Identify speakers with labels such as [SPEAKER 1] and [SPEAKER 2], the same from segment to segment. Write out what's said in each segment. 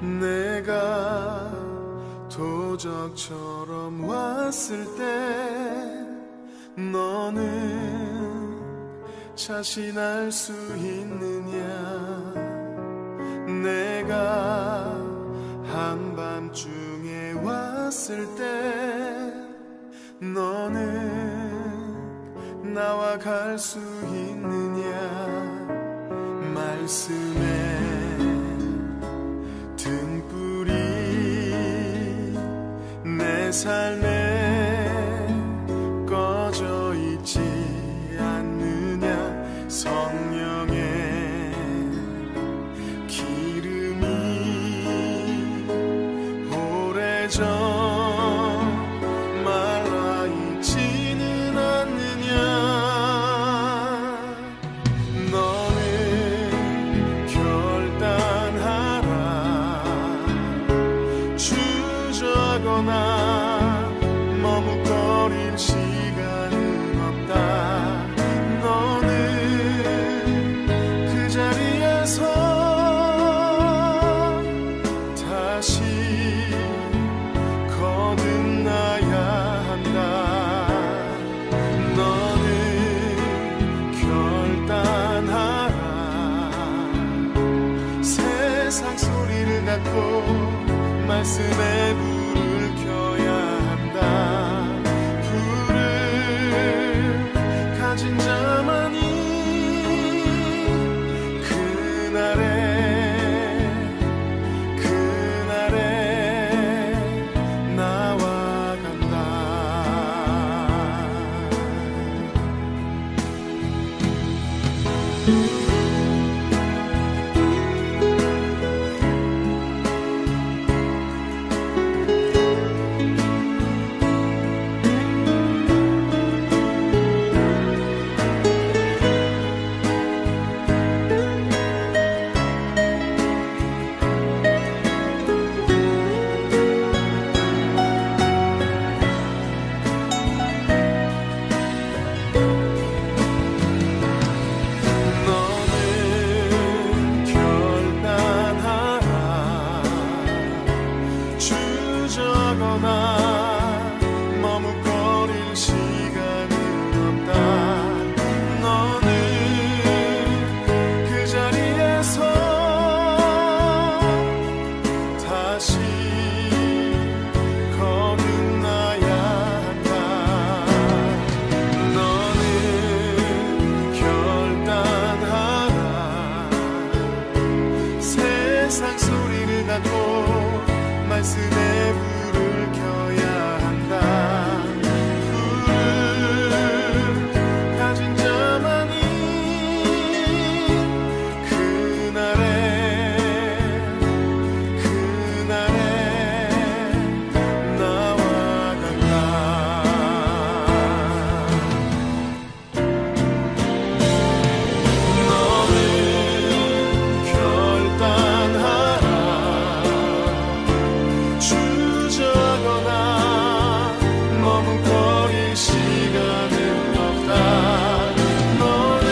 [SPEAKER 1] 내가 도적처럼 왔을 때 너는 자신할 수 있느냐? 내가 한밤중에 왔을 때 너는 나와 갈 수 있느냐? 말씀에 등불이 내 삶에 꺼져 있지 않느냐? 성령의 기름이 오래전 말라 있지는 않느냐? 너는 결단하라. 주저거나 머뭇거릴 시간은 없다. 너는 그 자리에서 다시 거듭나야 한다. 너는 결단하라. 세상 소리를 닫고 말씀에 불을 켜야 한다. 불을 가진 자만이 그날에 나와 간다. 너는 결단하라. 주저거나 머뭇거릴 시간은 없다. 너는 그 자리에서 다시 거듭나야 한다. 너는 결단하라. 세상 소리를 닫고 말씀에 불을 켜야 한다. 불을 가진 자만이 그날에 나와 간다. 너는 결단하라. 주저거나 머뭇거릴 시간은 없다. 너는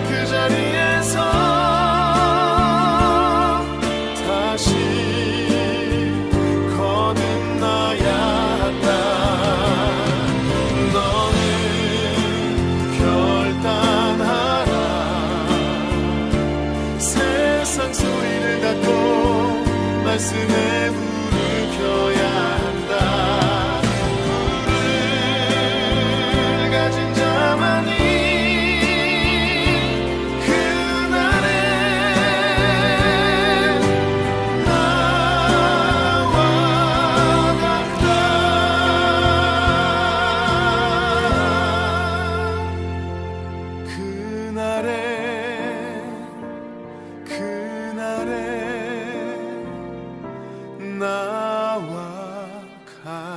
[SPEAKER 1] 그 자리에서 다시 거듭나야 한다. 너는 결단하라. 세상 소리를 닫고 말씀에 불을 켜야 한다. 불을 가진 자만이 그날에 나와 간다. 그날에 나와 같아.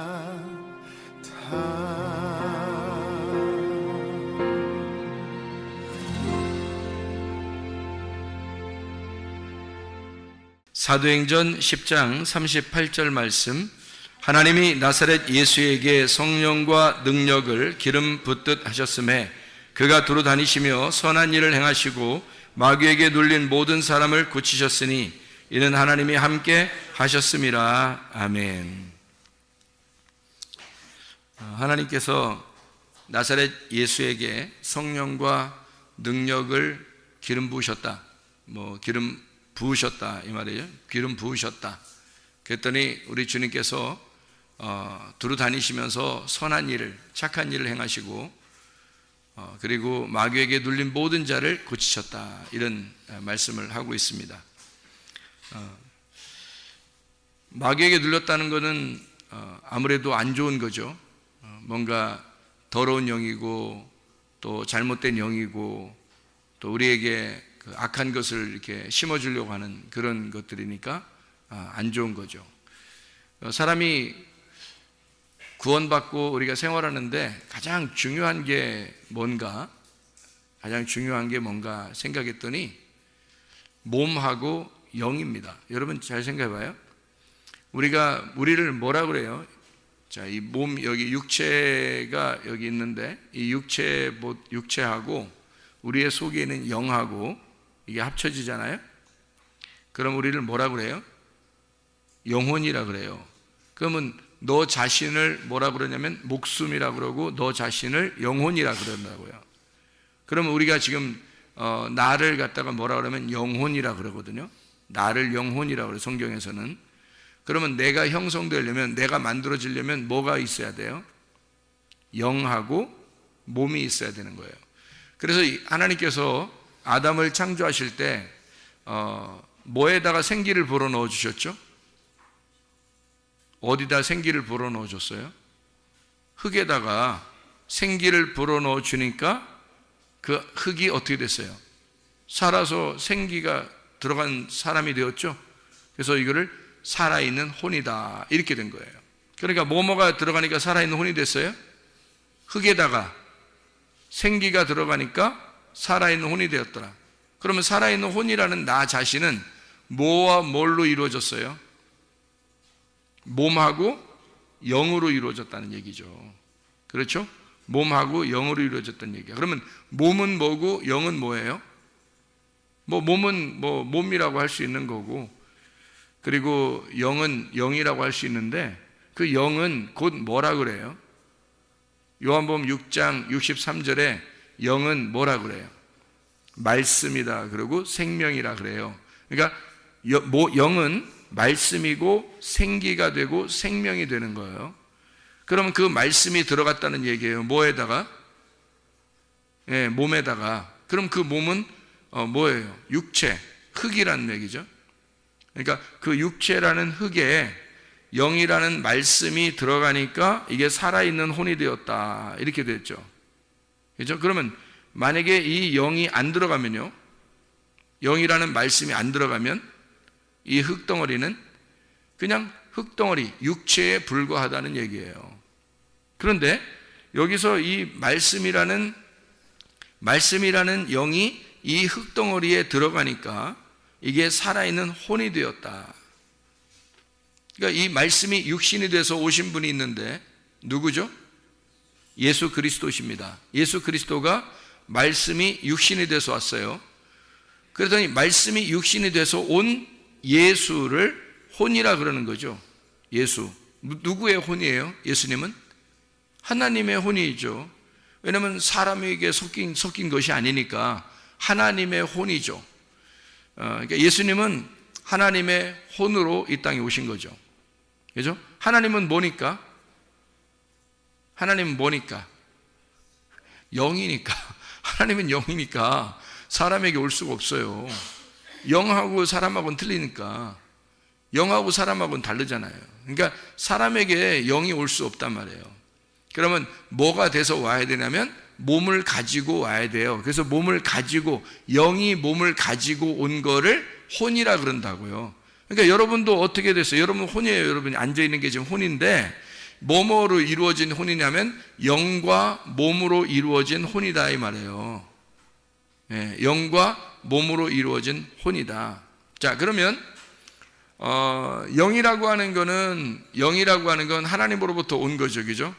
[SPEAKER 2] 사도행전 10장 38절 말씀, 하나님이 나사렛 예수에게 성령과 능력을 기름 붓듯 하셨음에 그가 두루 다니시며 선한 일을 행하시고 마귀에게 눌린 모든 사람을 고치셨으니 이는 하나님이 함께 하셨음이라. 아멘. 하나님께서 나사렛 예수에게 성령과 능력을 기름 부으셨다. 기름 부으셨다 이 말이에요. 기름 부으셨다. 그랬더니 우리 주님께서 두루 다니시면서 선한 일을, 착한 일을 행하시고 그리고 마귀에게 눌린 모든 자를 고치셨다. 이런 말씀을 하고 있습니다. 마귀에게 눌렸다는 것은 아무래도 안 좋은 거죠. 뭔가 더러운 영이고 또 잘못된 영이고 또 우리에게 그 악한 것을 이렇게 심어주려고 하는 그런 것들이니까 안 좋은 거죠. 사람이 구원받고 우리가 생활하는데 가장 중요한 게 뭔가 생각했더니 몸하고 영입니다. 여러분 잘 생각해봐요. 우리를 뭐라 그래요? 자, 이 몸, 여기 육체가 여기 있는데 이 육체하고 우리의 속에 있는 영하고 이게 합쳐지잖아요. 그럼 우리를 뭐라 그래요? 영혼이라 그래요. 그러면 너 자신을 뭐라 그러냐면 목숨이라 그러고 너 자신을 영혼이라 그런다고요. 그러면 우리가 지금 나를 갖다가 뭐라 그러면 영혼이라 그러거든요. 나를 영혼이라 그래요, 성경에서는. 그러면 내가 형성되려면, 내가 만들어지려면 뭐가 있어야 돼요? 영하고 몸이 있어야 되는 거예요. 그래서 하나님께서 아담을 창조하실 때 뭐에다가 생기를 불어넣어 주셨죠? 어디다 생기를 불어넣어 줬어요? 흙에다가 생기를 불어넣어 주니까 그 흙이 어떻게 됐어요? 살아서 생기가 들어간 사람이 되었죠. 그래서 이거를 살아있는 혼이다 이렇게 된 거예요. 그러니까 뭐뭐가 들어가니까 살아있는 혼이 됐어요? 흙에다가 생기가 들어가니까 살아있는 혼이 되었더라. 그러면 살아있는 혼이라는 나 자신은 뭐와 뭘로 이루어졌어요? 몸하고 영으로 이루어졌다는 얘기죠. 그렇죠? 몸하고 영으로 이루어졌다는 얘기야. 그러면 몸은 뭐고 영은 뭐예요? 몸은 몸이라고 할 수 있는 거고, 그리고 영은 영이라고 할 수 있는데 그 영은 곧 뭐라 그래요? 요한복음 6장 63절에 영은 뭐라 그래요? 말씀이다 그러고 생명이라 그래요. 그러니까 영은 말씀이고 생기가 되고 생명이 되는 거예요. 그러면 그 말씀이 들어갔다는 얘기예요. 뭐에다가? 몸에다가. 그럼 그 몸은 뭐예요? 육체, 흙이라는 얘기죠. 그러니까 그 육체라는 흙에 영이라는 말씀이 들어가니까 이게 살아있는 혼이 되었다 이렇게 됐죠. 그렇죠? 그러면 만약에 이 영이 안 들어가면요, 영이라는 말씀이 안 들어가면 이 흙덩어리는 그냥 흙덩어리, 육체에 불과하다는 얘기예요. 그런데 여기서 이 말씀이라는 영이 이 흙덩어리에 들어가니까 이게 살아있는 혼이 되었다. 그러니까 이 말씀이 육신이 돼서 오신 분이 있는데 누구죠? 예수 그리스도십니다. 예수 그리스도가 말씀이 육신이 돼서 왔어요. 그러더니 말씀이 육신이 돼서 온 예수를 혼이라 그러는 거죠. 예수. 누구의 혼이에요? 예수님은? 하나님의 혼이죠. 왜냐하면 사람에게 섞인 것이 아니니까 하나님의 혼이죠. 그러니까 예수님은 하나님의 혼으로 이 땅에 오신 거죠. 그죠? 하나님은 뭐니까? 하나님은 뭐니까? 영이니까. 하나님은 영이니까 사람에게 올 수가 없어요. 영하고 사람하고는 틀리니까. 영하고 사람하고는 다르잖아요. 그러니까 사람에게 영이 올 수 없단 말이에요. 그러면 뭐가 돼서 와야 되냐면 몸을 가지고 와야 돼요. 그래서 영이 몸을 가지고 온 거를 혼이라 그런다고요. 그러니까 여러분도 어떻게 됐어요? 여러분 혼이에요. 여러분이 앉아있는 게 지금 혼인데 뭐뭐로 이루어진 혼이냐면 영과 몸으로 이루어진 혼이다 이 말이에요. 영과 몸으로 이루어진 혼이다. 자, 그러면 영이라고 하는 건 하나님으로부터 온 거죠. 그죠?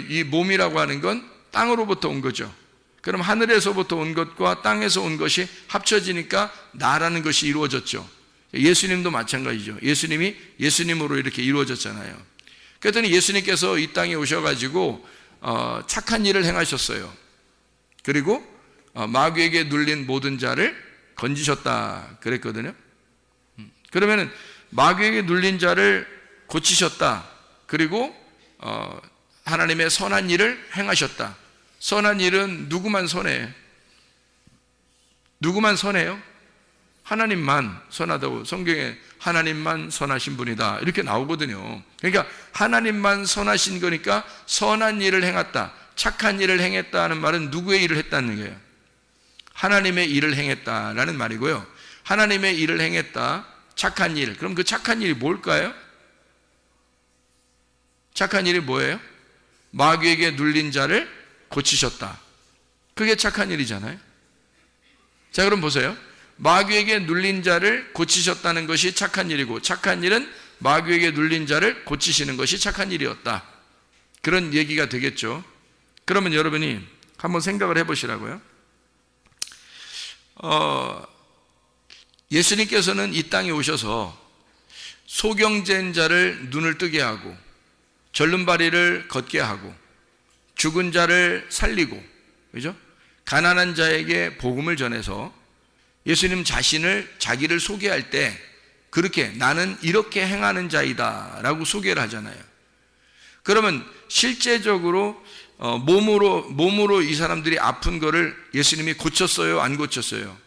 [SPEAKER 2] 이 몸이라고 하는 건 땅으로부터 온 거죠. 그럼 하늘에서부터 온 것과 땅에서 온 것이 합쳐지니까 나라는 것이 이루어졌죠. 예수님도 마찬가지죠. 예수님이 예수님으로 이렇게 이루어졌잖아요. 그랬더니 예수님께서 이 땅에 오셔가지고 착한 일을 행하셨어요. 그리고 마귀에게 눌린 모든 자를 건지셨다 그랬거든요. 그러면은 마귀에게 눌린 자를 고치셨다. 그리고 하나님의 선한 일을 행하셨다. 선한 일은 누구만 선해요? 누구만 선해요? 하나님만 선하다고 성경에 하나님만 선하신 분이다 이렇게 나오거든요. 그러니까 하나님만 선하신 거니까 선한 일을 행했다, 착한 일을 행했다는 말은 누구의 일을 했다는 거예요? 하나님의 일을 행했다라는 말이고요. 하나님의 일을 행했다, 착한 일. 그럼 그 착한 일이 뭘까요? 착한 일이 뭐예요? 마귀에게 눌린 자를 고치셨다. 그게 착한 일이잖아요. 자, 그럼 보세요. 마귀에게 눌린 자를 고치셨다는 것이 착한 일이고, 착한 일은 마귀에게 눌린 자를 고치시는 것이 착한 일이었다. 그런 얘기가 되겠죠. 그러면 여러분이 한번 생각을 해보시라고요. 예수님께서는 이 땅에 오셔서 소경된 자를 눈을 뜨게 하고, 절름발이를 걷게 하고, 죽은 자를 살리고, 그죠? 가난한 자에게 복음을 전해서 예수님 자기를 소개할 때 그렇게 나는 이렇게 행하는 자이다 라고 소개를 하잖아요. 그러면 실제적으로 몸으로 이 사람들이 아픈 거를 예수님이 고쳤어요? 안 고쳤어요?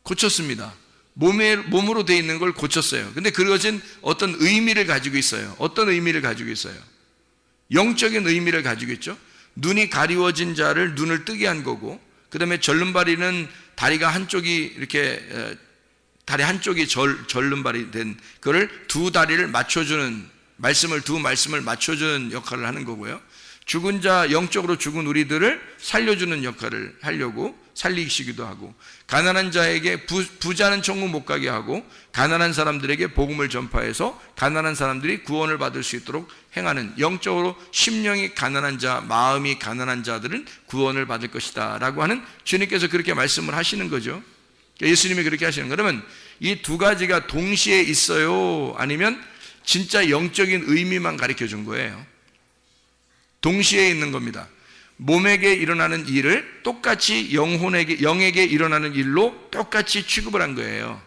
[SPEAKER 2] 고쳤습니다. 몸으로 돼 있는 걸 고쳤어요. 근데 그것은 어떤 의미를 가지고 있어요. 어떤 의미를 가지고 있어요? 영적인 의미를 가지고 있죠. 눈이 가리워진 자를 눈을 뜨게 한 거고, 그 다음에 절름발이는 다리가 한쪽이 이렇게 다리 한쪽이 절름발이 된 그를 두 다리를 맞춰주는 두 말씀을 맞춰주는 역할을 하는 거고요. 죽은 자, 영적으로 죽은 우리들을 살려주는 역할을 하려고 살리시기도 하고, 가난한 자에게 부자는 천국 못 가게 하고, 가난한 사람들에게 복음을 전파해서 가난한 사람들이 구원을 받을 수 있도록 행하는, 영적으로 심령이 가난한 자, 마음이 가난한 자들은 구원을 받을 것이다 라고 하는, 주님께서 그렇게 말씀을 하시는 거죠. 예수님이 그렇게 하시는 거예요. 그러면 이 두 가지가 동시에 있어요? 아니면 진짜 영적인 의미만 가르쳐 준 거예요? 동시에 있는 겁니다. 몸에게 일어나는 일을 똑같이 영에게 일어나는 일로 똑같이 취급을 한 거예요.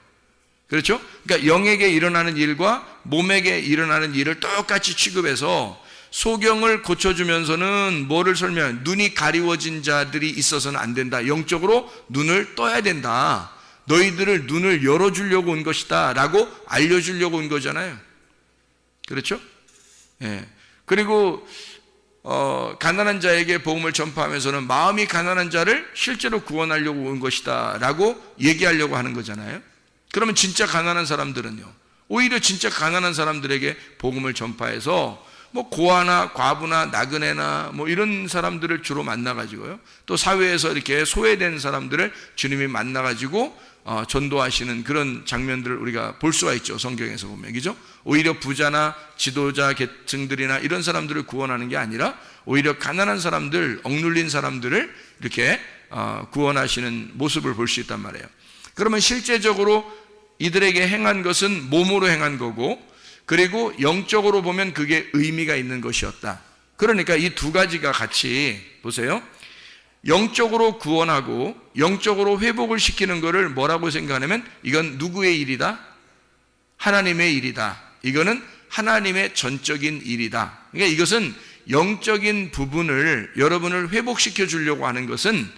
[SPEAKER 2] 그렇죠? 그러니까 영에게 일어나는 일과 몸에게 일어나는 일을 똑같이 취급해서 소경을 고쳐주면서는 뭐를 설명해요? 눈이 가리워진 자들이 있어서는 안 된다. 영적으로 눈을 떠야 된다. 너희들을 눈을 열어주려고 온 것이다 라고 알려주려고 온 거잖아요. 그렇죠? 예. 그리고 가난한 자에게 복음을 전파하면서는 마음이 가난한 자를 실제로 구원하려고 온 것이다 라고 얘기하려고 하는 거잖아요. 그러면 진짜 가난한 사람들은요, 오히려 진짜 가난한 사람들에게 복음을 전파해서 뭐 고아나 과부나 나그네나 뭐 이런 사람들을 주로 만나가지고요, 또 사회에서 이렇게 소외된 사람들을 주님이 만나가지고 전도하시는 그런 장면들을 우리가 볼 수가 있죠. 성경에서 보면. 그죠? 오히려 부자나 지도자 계층들이나 이런 사람들을 구원하는 게 아니라 오히려 가난한 사람들, 억눌린 사람들을 이렇게 구원하시는 모습을 볼 수 있단 말이에요. 그러면 실제적으로 이들에게 행한 것은 몸으로 행한 거고, 그리고 영적으로 보면 그게 의미가 있는 것이었다. 그러니까 이 두 가지가 같이 보세요. 영적으로 구원하고 영적으로 회복을 시키는 것을 뭐라고 생각하냐면, 이건 누구의 일이다? 하나님의 일이다. 이거는 하나님의 전적인 일이다. 그러니까 이것은 영적인 부분을 여러분을 회복시켜 주려고 하는 것은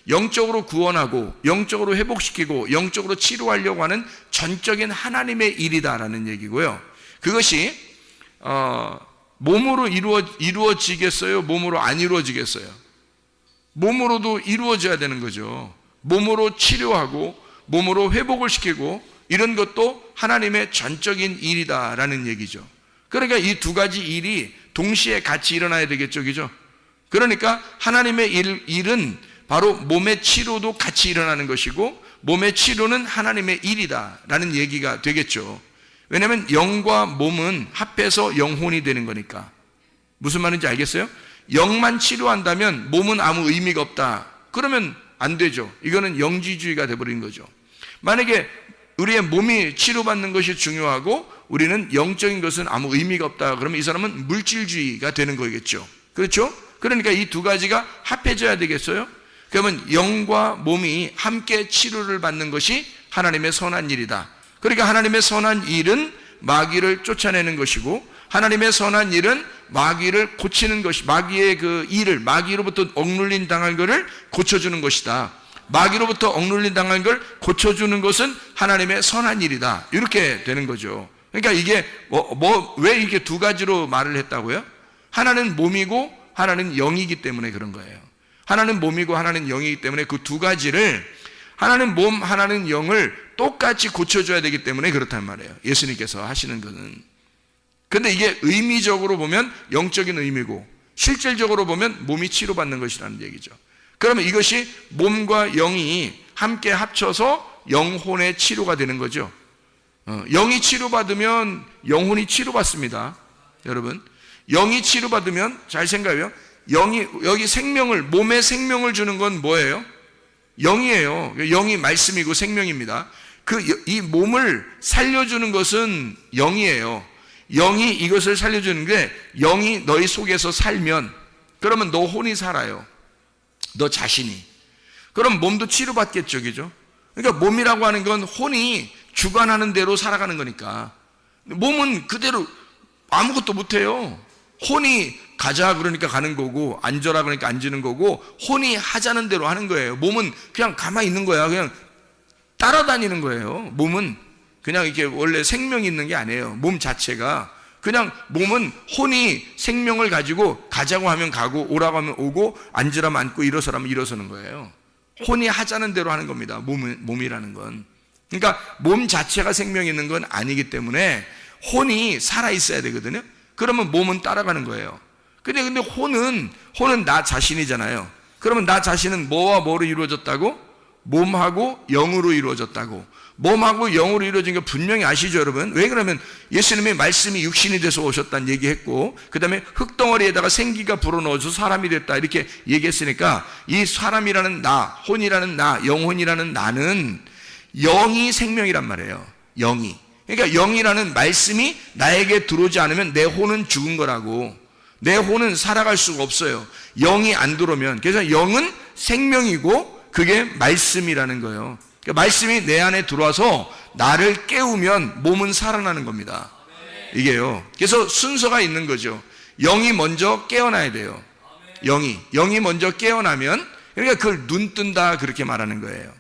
[SPEAKER 2] 영적으로 구원하고 영적으로 회복시키고 영적으로 치료하려고 하는 전적인 하나님의 일이다라는 얘기고요. 그것이 몸으로 이루어지겠어요? 몸으로 안 이루어지겠어요? 몸으로도 이루어져야 되는 거죠. 몸으로 치료하고 몸으로 회복을 시키고 이런 것도 하나님의 전적인 일이다라는 얘기죠. 그러니까 이 두 가지 일이 동시에 같이 일어나야 되겠죠. 그죠? 그러니까 하나님의 일은 바로 몸의 치료도 같이 일어나는 것이고, 몸의 치료는 하나님의 일이다라는 얘기가 되겠죠. 왜냐하면 영과 몸은 합해서 영혼이 되는 거니까. 무슨 말인지 알겠어요? 영만 치료한다면 몸은 아무 의미가 없다. 그러면 안 되죠. 이거는 영지주의가 돼버린 거죠. 만약에 우리의 몸이 치료받는 것이 중요하고 우리는 영적인 것은 아무 의미가 없다. 그러면 이 사람은 물질주의가 되는 거겠죠. 그렇죠? 그러니까 이 두 가지가 합해져야 되겠어요? 그러면 영과 몸이 함께 치료를 받는 것이 하나님의 선한 일이다. 그러니까 하나님의 선한 일은 마귀를 쫓아내는 것이고, 하나님의 선한 일은 마귀를 고치는 것이, 마귀의 그 일을, 마귀로부터 억눌린 당한 것을 고쳐주는 것이다. 마귀로부터 억눌린 당한 걸 고쳐주는 것은 하나님의 선한 일이다. 이렇게 되는 거죠. 그러니까 이게 왜 이렇게 두 가지로 말을 했다고요? 하나는 몸이고 하나는 영이기 때문에 그런 거예요. 하나는 몸이고 하나는 영이기 때문에 그 두 가지를, 하나는 몸, 하나는 영을 똑같이 고쳐줘야 되기 때문에 그렇단 말이에요. 예수님께서 하시는 것은. 근데 이게 의미적으로 보면 영적인 의미고, 실질적으로 보면 몸이 치료받는 것이라는 얘기죠. 그러면 이것이 몸과 영이 함께 합쳐서 영혼의 치료가 되는 거죠. 영이 치료받으면 영혼이 치료받습니다. 여러분, 영이 치료받으면, 잘 생각해요. 여기 생명을, 몸에 생명을 주는 건 뭐예요? 영이에요. 영이 말씀이고 생명입니다. 이 몸을 살려주는 것은 영이에요. 영이 이것을 살려주는 게, 영이 너희 속에서 살면, 그러면 너 혼이 살아요. 너 자신이. 그럼 몸도 치료받겠죠, 그죠? 그러니까 몸이라고 하는 건 혼이 주관하는 대로 살아가는 거니까. 몸은 그대로 아무것도 못해요. 혼이 가자 그러니까 가는 거고, 앉아라 그러니까 앉는 거고, 혼이 하자는 대로 하는 거예요. 몸은 그냥 가만히 있는 거야. 그냥 따라다니는 거예요. 몸은 그냥 이렇게 원래 생명이 있는 게 아니에요. 몸 자체가. 그냥 몸은 혼이 생명을 가지고 가자고 하면 가고, 오라고 하면 오고, 앉으라면 앉고, 일어서라면 일어서는 거예요. 혼이 하자는 대로 하는 겁니다. 몸이라는 건. 그러니까 몸 자체가 생명이 있는 건 아니기 때문에 혼이 살아있어야 되거든요. 그러면 몸은 따라가는 거예요. 근데 혼은 나 자신이잖아요. 그러면 나 자신은 뭐와 뭐로 이루어졌다고? 몸하고 영으로 이루어졌다고. 몸하고 영으로 이루어진 게 분명히 아시죠, 여러분? 왜 그러면 예수님의 말씀이 육신이 돼서 오셨다는 얘기했고, 그 다음에 흙덩어리에다가 생기가 불어넣어서 사람이 됐다 이렇게 얘기했으니까, 이 사람이라는 나, 혼이라는 나, 영혼이라는 나는 영이 생명이란 말이에요. 영이. 그러니까 영이라는 말씀이 나에게 들어오지 않으면 내 혼은 죽은 거라고. 내 혼은 살아갈 수가 없어요. 영이 안 들어오면. 그래서 영은 생명이고 그게 말씀이라는 거예요. 그러니까 말씀이 내 안에 들어와서 나를 깨우면 몸은 살아나는 겁니다. 이게요. 그래서 순서가 있는 거죠. 영이 먼저 깨어나야 돼요. 영이 먼저 깨어나면, 그러니까 그걸 눈 뜬다 그렇게 말하는 거예요.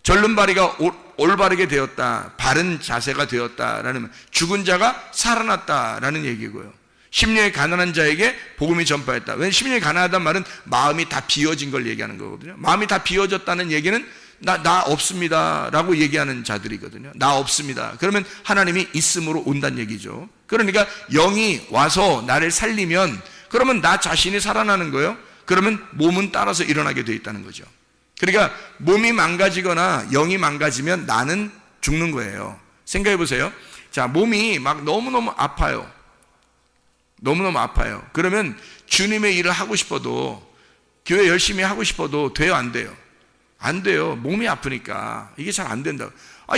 [SPEAKER 2] 절름발이가 올바르게 되었다, 바른 자세가 되었다라는, 죽은 자가 살아났다라는 얘기고요. 심령이 가난한 자에게 복음이 전파했다. 왜냐하면 심령이 가난하다는 말은 마음이 다 비어진 걸 얘기하는 거거든요. 마음이 다 비어졌다는 얘기는 나 없습니다 라고 얘기하는 자들이거든요. 나 없습니다. 그러면 하나님이 있음으로 온다는 얘기죠. 그러니까 영이 와서 나를 살리면, 그러면 나 자신이 살아나는 거예요. 그러면 몸은 따라서 일어나게 돼 있다는 거죠. 그러니까 몸이 망가지거나 영이 망가지면 나는 죽는 거예요. 생각해 보세요. 자, 몸이 막 너무너무 아파요. 너무너무 아파요. 그러면 주님의 일을 하고 싶어도, 교회 열심히 하고 싶어도 돼요, 안 돼요? 안 돼요. 몸이 아프니까. 이게 잘 안 된다.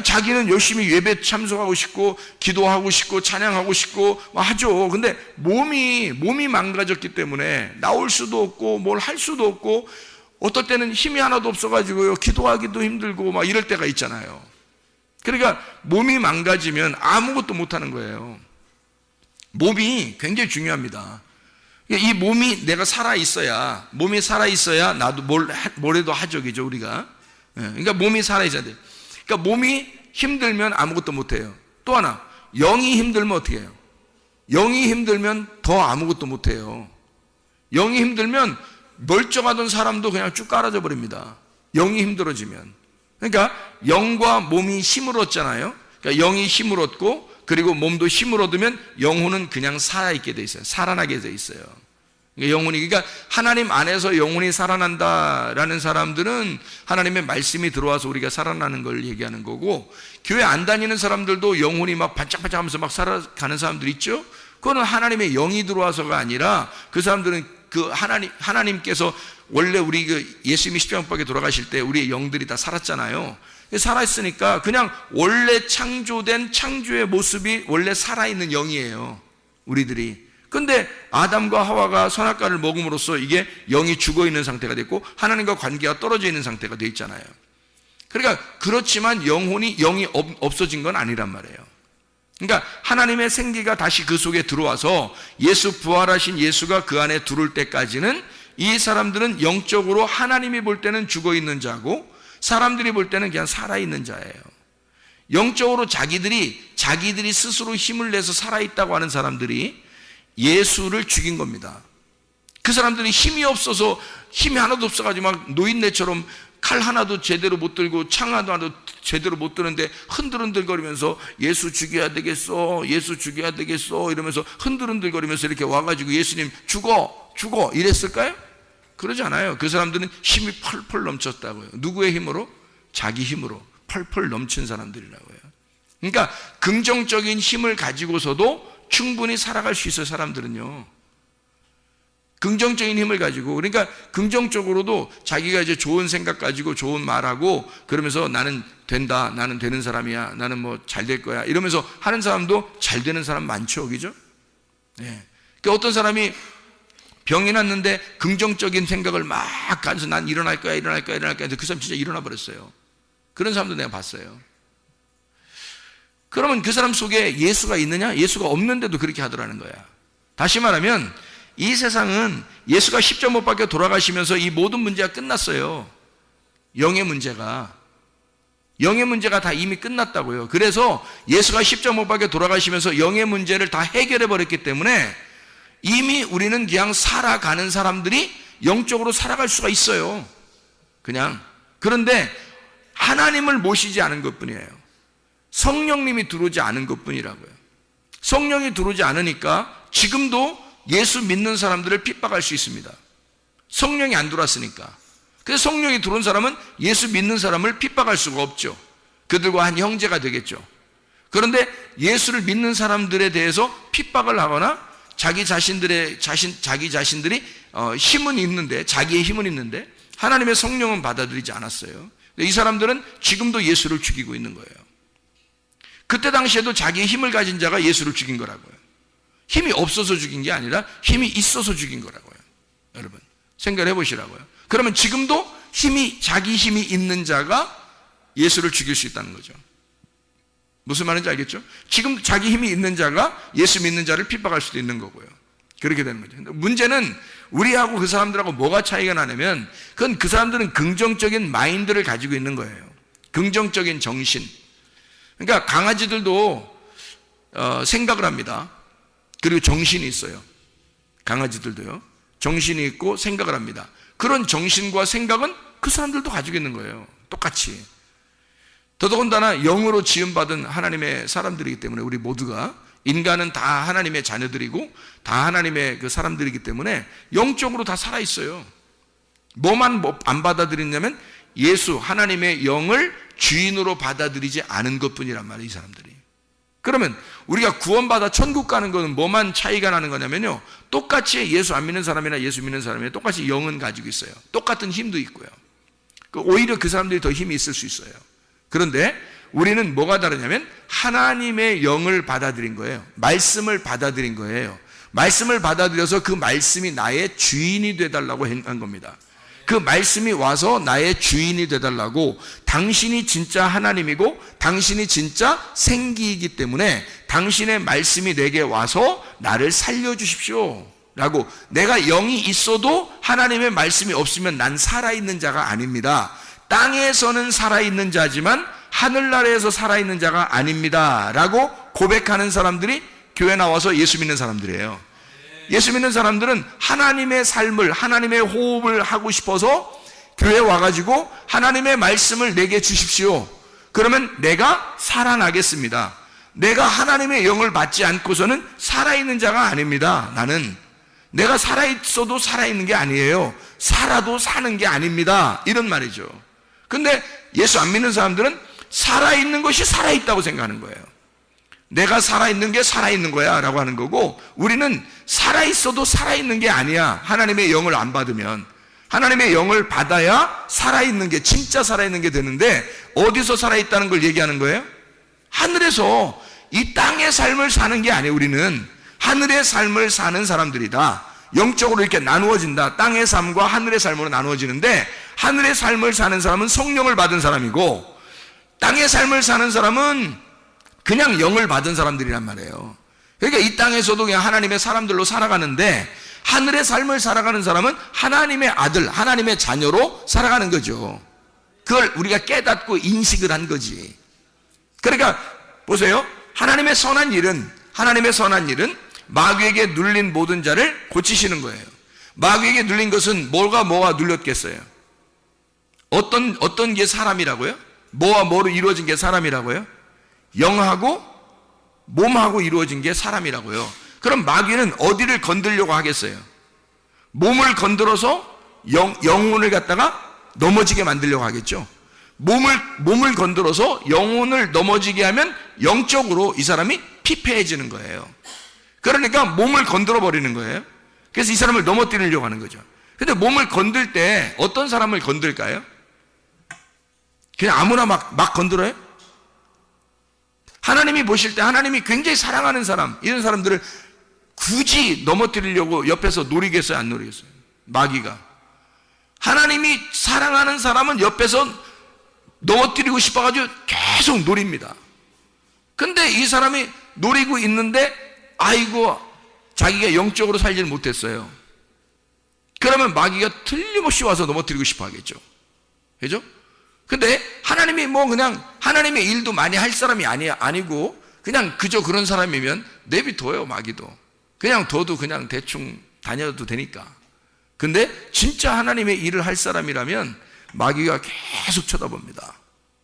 [SPEAKER 2] 자기는 열심히 예배 참석하고 싶고, 기도하고 싶고, 찬양하고 싶고 하죠. 근데 몸이 망가졌기 때문에 나올 수도 없고, 뭘 할 수도 없고, 어떨 때는 힘이 하나도 없어가지고요, 기도하기도 힘들고 막 이럴 때가 있잖아요. 그러니까 몸이 망가지면 아무것도 못하는 거예요. 몸이 굉장히 중요합니다. 이 몸이 내가 살아있어야, 몸이 살아있어야 나도 뭘 해도 하죠, 그죠, 우리가. 그러니까 몸이 살아있어야 돼요. 그러니까 몸이 힘들면 아무것도 못해요. 또 하나, 영이 힘들면 어떻게 해요? 영이 힘들면 더 아무것도 못해요. 영이 힘들면 멀쩡하던 사람도 그냥 쭉 깔아져 버립니다. 영이 힘들어지면. 그러니까 영과 몸이 힘을 얻잖아요. 그러니까 영이 힘을 얻고, 그리고 몸도 힘을 얻으면 영혼은 그냥 살아있게 돼 있어요. 살아나게 돼 있어요. 그러니까 하나님 안에서 영혼이 살아난다라는 사람들은 하나님의 말씀이 들어와서 우리가 살아나는 걸 얘기하는 거고, 교회 안 다니는 사람들도 영혼이 막 반짝반짝 하면서 막 살아가는 사람들 있죠? 그거는 하나님의 영이 들어와서가 아니라, 그 사람들은 그 하나님께서 원래 우리 그 예수님이 십자가에 돌아가실 때 우리의 영들이 다 살았잖아요. 살아있으니까 그냥 원래 창조된 창조의 모습이 원래 살아있는 영이에요, 우리들이. 근데 아담과 하와가 선악과를 먹음으로써 이게 영이 죽어있는 상태가 됐고 하나님과 관계가 떨어져 있는 상태가 돼 있잖아요. 그러니까 그렇지만 영이 없어진 건 아니란 말이에요. 그러니까 하나님의 생기가 다시 그 속에 들어와서 예수, 부활하신 예수가 그 안에 들어올 때까지는 이 사람들은 영적으로 하나님이 볼 때는 죽어있는 자고 사람들이 볼 때는 그냥 살아있는 자예요. 영적으로 자기들이 스스로 힘을 내서 살아있다고 하는 사람들이 예수를 죽인 겁니다. 그 사람들이 힘이 없어서, 힘이 하나도 없어가지고 막 노인네처럼 칼 하나도 제대로 못 들고 창 하나도 제대로 못 드는데 흔들흔들거리면서 예수 죽여야 되겠어, 예수 죽여야 되겠어 이러면서 흔들흔들거리면서 이렇게 와가지고 예수님 죽어 이랬을까요? 그러지 않아요. 그 사람들은 힘이 펄펄 넘쳤다고요. 누구의 힘으로? 자기 힘으로 펄펄 넘친 사람들이라고요. 그러니까 긍정적인 힘을 가지고서도 충분히 살아갈 수 있어요, 사람들은요. 긍정적인 힘을 가지고, 그러니까 긍정적으로도 자기가 이제 좋은 생각 가지고 좋은 말하고 그러면서 나는 된다, 나는 되는 사람이야, 나는 뭐 잘 될 거야 이러면서 하는 사람도 잘 되는 사람 많죠, 그죠? 네. 그러니까 어떤 사람이 병이 났는데 긍정적인 생각을 막 가면서 난 일어날 거야 근데 그 사람 진짜 일어나 버렸어요. 그런 사람도 내가 봤어요. 그러면 그 사람 속에 예수가 있느냐? 예수가 없는데도 그렇게 하더라는 거야. 다시 말하면 이 세상은 예수가 십자가 못 박혀 돌아가시면서 이 모든 문제가 끝났어요. 영의 문제가 다 이미 끝났다고요. 그래서 예수가 십자가 못 박혀 돌아가시면서 영의 문제를 다 해결해 버렸기 때문에 이미 우리는 그냥 살아가는 사람들이 영적으로 살아갈 수가 있어요. 그냥. 그런데 하나님을 모시지 않은 것뿐이에요. 성령님이 들어오지 않은 것뿐이라고요. 성령이 들어오지 않으니까 지금도 예수 믿는 사람들을 핍박할 수 있습니다. 성령이 안 들어왔으니까. 그래서 성령이 들어온 사람은 예수 믿는 사람을 핍박할 수가 없죠. 그들과 한 형제가 되겠죠. 그런데 예수를 믿는 사람들에 대해서 핍박을 하거나 자기 자신들이 힘은 있는데, 자기의 힘은 있는데 하나님의 성령은 받아들이지 않았어요. 이 사람들은 지금도 예수를 죽이고 있는 거예요. 그때 당시에도 자기의 힘을 가진 자가 예수를 죽인 거라고요. 힘이 없어서 죽인 게 아니라 힘이 있어서 죽인 거라고요. 여러분 생각해 보시라고요. 그러면 지금도 자기 힘이 있는 자가 예수를 죽일 수 있다는 거죠. 무슨 말인지 알겠죠? 지금 자기 힘이 있는 자가 예수 믿는 자를 핍박할 수도 있는 거고요. 그렇게 되는 거죠. 문제는 우리하고 그 사람들하고 뭐가 차이가 나냐면 그건 그 사람들은 긍정적인 마인드를 가지고 있는 거예요. 긍정적인 정신. 그러니까 강아지들도 생각을 합니다. 그리고 정신이 있어요. 강아지들도요. 정신이 있고 생각을 합니다. 그런 정신과 생각은 그 사람들도 가지고 있는 거예요. 똑같이. 더더군다나 영으로 지음받은 하나님의 사람들이기 때문에 우리 모두가 인간은 다 하나님의 자녀들이고 다 하나님의 그 사람들이기 때문에 영적으로 다 살아있어요. 뭐만 안 받아들이냐면 예수 하나님의 영을 주인으로 받아들이지 않은 것뿐이란 말이에요. 이 사람들이. 그러면 우리가 구원받아 천국 가는 거는 뭐만 차이가 나는 거냐면요, 똑같이 예수 안 믿는 사람이나 예수 믿는 사람이 똑같이 영은 가지고 있어요. 똑같은 힘도 있고요. 오히려 그 사람들이 더 힘이 있을 수 있어요. 그런데 우리는 뭐가 다르냐면 하나님의 영을 받아들인 거예요. 말씀을 받아들인 거예요. 말씀을 받아들여서 그 말씀이 나의 주인이 되달라고 한 겁니다. 그 말씀이 와서 나의 주인이 되달라고, 당신이 진짜 하나님이고 당신이 진짜 생기이기 때문에 당신의 말씀이 내게 와서 나를 살려주십시오 라고. 내가 영이 있어도 하나님의 말씀이 없으면 난 살아있는 자가 아닙니다. 땅에서는 살아있는 자지만 하늘나라에서 살아있는 자가 아닙니다 라고 고백하는 사람들이 교회 나와서 예수 믿는 사람들이에요. 예수 믿는 사람들은 하나님의 삶을, 하나님의 호흡을 하고 싶어서 교회에 와가지고 하나님의 말씀을 내게 주십시오. 그러면 내가 살아나겠습니다. 내가 하나님의 영을 받지 않고서는 살아있는 자가 아닙니다. 나는 내가 살아있어도 살아있는 게 아니에요. 살아도 사는 게 아닙니다. 이런 말이죠. 근데 예수 안 믿는 사람들은 살아있는 것이 살아있다고 생각하는 거예요. 내가 살아있는 게 살아있는 거야 라고 하는 거고, 우리는 살아있어도 살아있는 게 아니야. 하나님의 영을 안 받으면. 하나님의 영을 받아야 살아있는 게, 진짜 살아있는 게 되는데, 어디서 살아있다는 걸 얘기하는 거예요? 하늘에서. 이 땅의 삶을 사는 게 아니에요. 우리는 하늘의 삶을 사는 사람들이다. 영적으로 이렇게 나누어진다. 땅의 삶과 하늘의 삶으로 나누어지는데, 하늘의 삶을 사는 사람은 성령을 받은 사람이고, 땅의 삶을 사는 사람은 그냥 영을 받은 사람들이란 말이에요. 그러니까 이 땅에서도 그냥 하나님의 사람들로 살아가는데, 하늘의 삶을 살아가는 사람은 하나님의 아들, 하나님의 자녀로 살아가는 거죠. 그걸 우리가 깨닫고 인식을 한 거지. 그러니까 보세요. 하나님의 선한 일은 마귀에게 눌린 모든 자를 고치시는 거예요. 마귀에게 눌린 것은 뭐가 눌렸겠어요? 어떤 게 사람이라고요? 뭐와 뭐로 이루어진 게 사람이라고요? 영하고 몸하고 이루어진 게 사람이라고요. 그럼 마귀는 어디를 건들려고 하겠어요? 몸을 건드려서 영혼을 갖다가 넘어지게 만들려고 하겠죠. 몸을 건드려서 영혼을 넘어지게 하면 영적으로 이 사람이 피폐해지는 거예요. 그러니까 몸을 건드려 버리는 거예요. 그래서 이 사람을 넘어뜨리려고 하는 거죠. 근데 몸을 건들 때 어떤 사람을 건들까요? 그냥 아무나 막 건드려요? 하나님이 보실 때 하나님이 굉장히 사랑하는 사람, 이런 사람들을 굳이 넘어뜨리려고 옆에서 노리겠어요? 안 노리겠어요? 마귀가. 하나님이 사랑하는 사람은 옆에서 넘어뜨리고 싶어가지고 계속 노립니다. 근데 이 사람이 노리고 있는데 아이고 자기가 영적으로 살지를 못했어요. 그러면 마귀가 틀림없이 와서 넘어뜨리고 싶어 하겠죠. 그죠? 근데 하나님이 그냥 하나님의 일도 많이 할 사람이 아니고 그냥 그저 그런 사람이면 내비둬요. 마귀도 그냥 둬도 그냥 대충 다녀도 되니까. 근데 진짜 하나님의 일을 할 사람이라면 마귀가 계속 쳐다봅니다.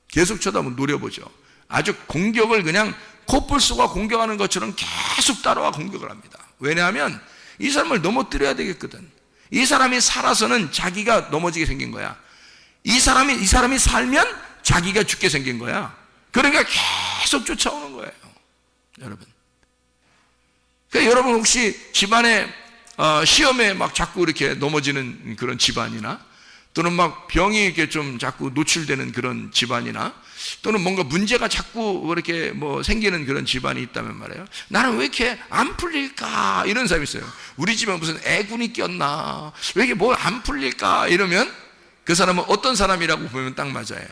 [SPEAKER 2] 계속 쳐다보면 노려보죠. 아주 공격을 그냥 코뿔소가 공격하는 것처럼 계속 따라와 공격을 합니다. 왜냐하면 이 사람을 넘어뜨려야 되겠거든. 이 사람이 살아서는 자기가 넘어지게 생긴 거야. 이 사람이 살면 자기가 죽게 생긴 거야. 그러니까 계속 쫓아오는 거예요. 여러분. 그러니까 여러분 혹시 집안에 시험에 막 자꾸 이렇게 넘어지는 그런 집안이나 또는 막 병이 이렇게 좀 자꾸 노출되는 그런 집안이나 또는 뭔가 문제가 자꾸 이렇게 생기는 그런 집안이 있다면 말이에요. 나는 왜 이렇게 안 풀릴까? 이런 사람이 있어요. 우리 집에 무슨 애군이 꼈나? 왜 이게 안 풀릴까? 이러면 그 사람은 어떤 사람이라고 보면 딱 맞아요.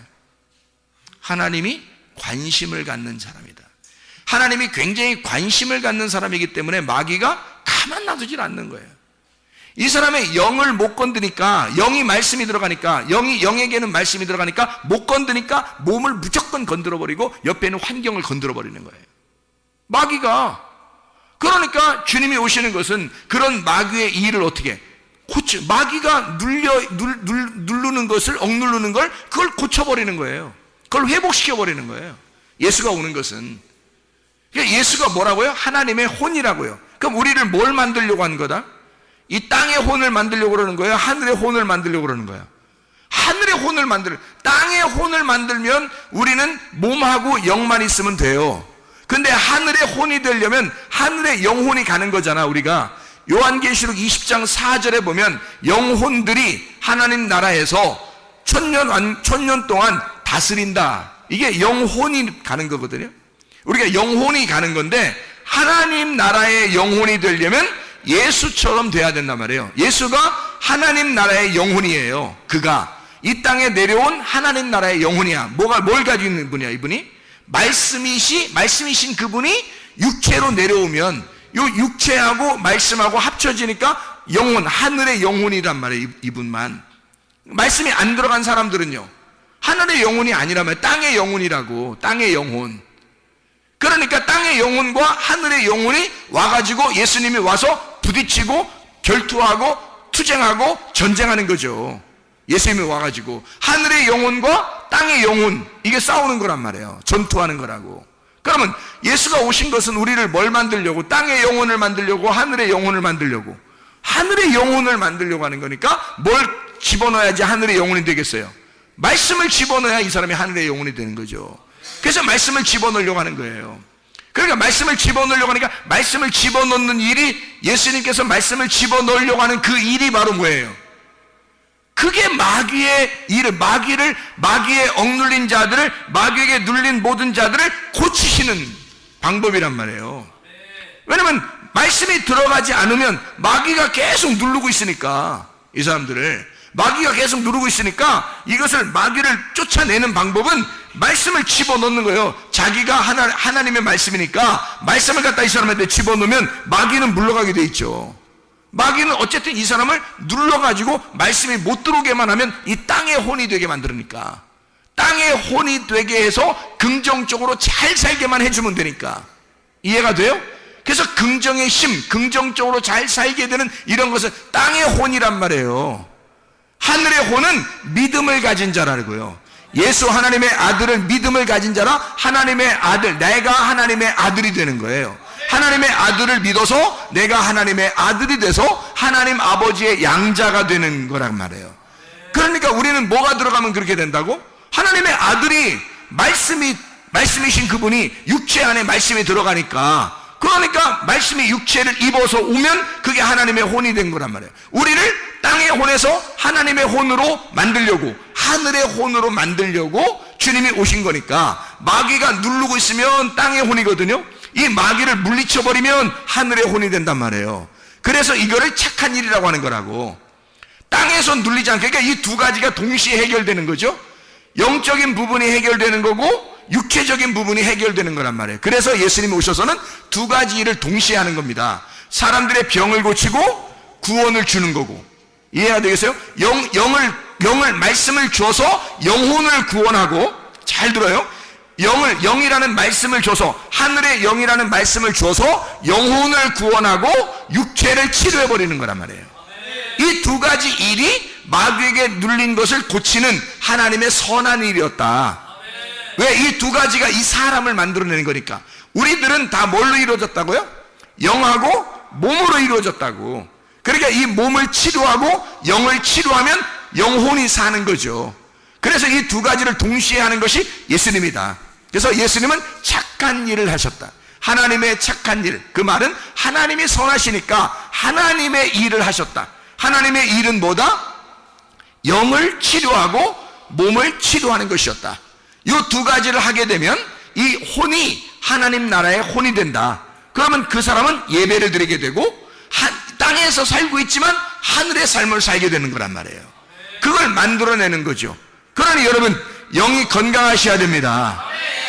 [SPEAKER 2] 하나님이 관심을 갖는 사람이다. 하나님이 굉장히 관심을 갖는 사람이기 때문에 마귀가 가만 놔두질 않는 거예요. 이 사람의 영을 못 건드니까, 영이 말씀이 들어가니까, 영에게는 말씀이 들어가니까 못 건드니까 몸을 무조건 건드려버리고 옆에 있는 환경을 건드려버리는 거예요. 마귀가. 그러니까 주님이 오시는 것은 그런 마귀의 일을 어떻게 마귀가 누르는 것을, 억누르는 걸, 그걸 고쳐버리는 거예요. 그걸 회복시켜버리는 거예요. 예수가 오는 것은. 그러니까 예수가 뭐라고요? 하나님의 혼이라고요. 그럼 우리를 뭘 만들려고 하는 거다? 이 땅의 혼을 만들려고 그러는 거예요? 하늘의 혼을 만들려고 그러는 거예요? 하늘의 혼을 땅의 혼을 만들면 우리는 몸하고 영만 있으면 돼요. 근데 하늘의 혼이 되려면 하늘의 영혼이 가는 거잖아, 우리가. 요한계시록 20장 4절에 보면 영혼들이 하나님 나라에서 천년 동안 다스린다. 이게 영혼이 가는 거거든요. 우리가 영혼이 가는 건데 하나님 나라의 영혼이 되려면 예수처럼 돼야 된단 말이에요. 예수가 하나님 나라의 영혼이에요. 그가 이 땅에 내려온 하나님 나라의 영혼이야. 뭘 가지고 있는 분이야, 이분이? 말씀이신 그분이 육체로 내려오면 요 육체하고 말씀하고 합쳐지니까 영혼, 하늘의 영혼이란 말이에요. 이분만. 말씀이 안 들어간 사람들은요, 하늘의 영혼이 아니라면 땅의 영혼이라고. 땅의 영혼. 그러니까 땅의 영혼과 하늘의 영혼이 와가지고 예수님이 와서 부딪히고 결투하고 투쟁하고 전쟁하는 거죠. 예수님이 와가지고 하늘의 영혼과 땅의 영혼, 이게 싸우는 거란 말이에요. 전투하는 거라고. 그러면 예수가 오신 것은 우리를 뭘 만들려고? 땅의 영혼을 만들려고? 하늘의 영혼을 만들려고? 하늘의 영혼을 만들려고 하는 거니까 뭘 집어넣어야지 하늘의 영혼이 되겠어요? 말씀을 집어넣어야 이 사람이 하늘의 영혼이 되는 거죠. 그래서 말씀을 집어넣으려고 하는 거예요. 그러니까 말씀을 집어넣으려고 하니까 말씀을 집어넣는 일이, 예수님께서 말씀을 집어넣으려고 하는 그 일이 바로 뭐예요? 그게 마귀의 일을, 마귀에 억눌린 자들을, 마귀에게 눌린 모든 자들을 고치시는 방법이란 말이에요. 왜냐면 말씀이 들어가지 않으면 마귀가 계속 누르고 있으니까, 이 사람들을 마귀가 계속 누르고 있으니까 이것을, 마귀를 쫓아내는 방법은 말씀을 집어넣는 거예요. 자기가 하나님의 말씀이니까 말씀을 갖다 이 사람한테 집어넣으면 마귀는 물러가게 돼 있죠. 마귀는 어쨌든 이 사람을 눌러가지고 말씀이 못 들어오게만 하면 이 땅의 혼이 되게 만들으니까, 땅의 혼이 되게 해서 긍정적으로 잘 살게만 해주면 되니까. 이해가 돼요? 그래서 긍정의 힘, 긍정적으로 잘 살게 되는 이런 것은 땅의 혼이란 말이에요. 하늘의 혼은 믿음을 가진 자라고요. 예수 하나님의 아들을 믿음을 가진 자라 하나님의 아들, 내가 하나님의 아들이 되는 거예요. 하나님의 아들을 믿어서 내가 하나님의 아들이 돼서 하나님 아버지의 양자가 되는 거란 말이에요. 그러니까 우리는 뭐가 들어가면 그렇게 된다고? 하나님의 아들이, 말씀이신 그분이 육체 안에 말씀이 들어가니까, 그러니까 말씀이 육체를 입어서 오면 그게 하나님의 혼이 된 거란 말이에요. 우리를 땅의 혼에서 하나님의 혼으로 만들려고, 하늘의 혼으로 만들려고 주님이 오신 거니까, 마귀가 누르고 있으면 땅의 혼이거든요. 이 마귀를 물리쳐버리면 하늘의 혼이 된단 말이에요. 그래서 이거를 착한 일이라고 하는 거라고. 땅에서 눌리지 않게, 그러니까 이 두 가지가 동시에 해결되는 거죠. 영적인 부분이 해결되는 거고 육체적인 부분이 해결되는 거란 말이에요. 그래서 예수님이 오셔서는 두 가지 일을 동시에 하는 겁니다. 사람들의 병을 고치고 구원을 주는 거고. 이해가 되겠어요? 영을 말씀을 줘서 영혼을 구원하고, 잘 들어요. 영이라는 말씀을 줘서, 하늘의 영이라는 말씀을 줘서 영혼을 구원하고 육체를 치료해버리는 거란 말이에요. 이 두 가지 일이 마귀에게 눌린 것을 고치는 하나님의 선한 일이었다. 왜? 이 두 가지가 이 사람을 만들어내는 거니까. 우리들은 다 뭘로 이루어졌다고요? 영하고 몸으로 이루어졌다고. 그러니까 이 몸을 치료하고 영을 치료하면 영혼이 사는 거죠. 그래서 이 두 가지를 동시에 하는 것이 예수님이다. 그래서 예수님은 착한 일을 하셨다. 하나님의 착한 일, 그 말은 하나님이 선하시니까 하나님의 일을 하셨다. 하나님의 일은 뭐다? 영을 치료하고 몸을 치료하는 것이었다. 이 두 가지를 하게 되면 이 혼이 하나님 나라의 혼이 된다. 그러면 그 사람은 예배를 드리게 되고 땅에서 살고 있지만 하늘의 삶을 살게 되는 거란 말이에요. 그걸 만들어내는 거죠. 그러니 여러분, 영이 건강하셔야 됩니다.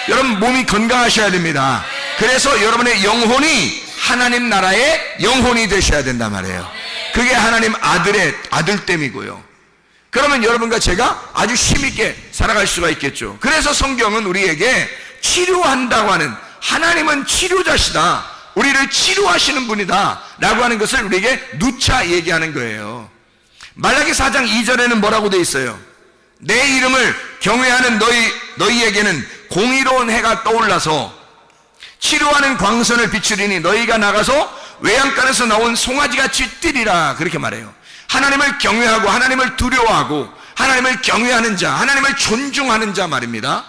[SPEAKER 2] 여러분, 몸이 건강하셔야 됩니다. 그래서 여러분의 영혼이 하나님 나라의 영혼이 되셔야 된단 말이에요. 그게 하나님 아들의 아들됨이고요. 그러면 여러분과 제가 아주 힘있게 살아갈 수가 있겠죠. 그래서 성경은 우리에게 치료한다고 하는, 하나님은 치료자시다, 우리를 치료하시는 분이다 라고 하는 것을 우리에게 누차 얘기하는 거예요. 말라기 4장 2절에는 뭐라고 돼 있어요? 내 이름을 경외하는 너희에게는 공의로운 해가 떠올라서 치료하는 광선을 비추리니 너희가 나가서 외양간에서 나온 송아지같이 뛰리라, 그렇게 말해요. 하나님을 경외하고 하나님을 두려워하고 하나님을 경외하는 자, 하나님을 존중하는 자 말입니다.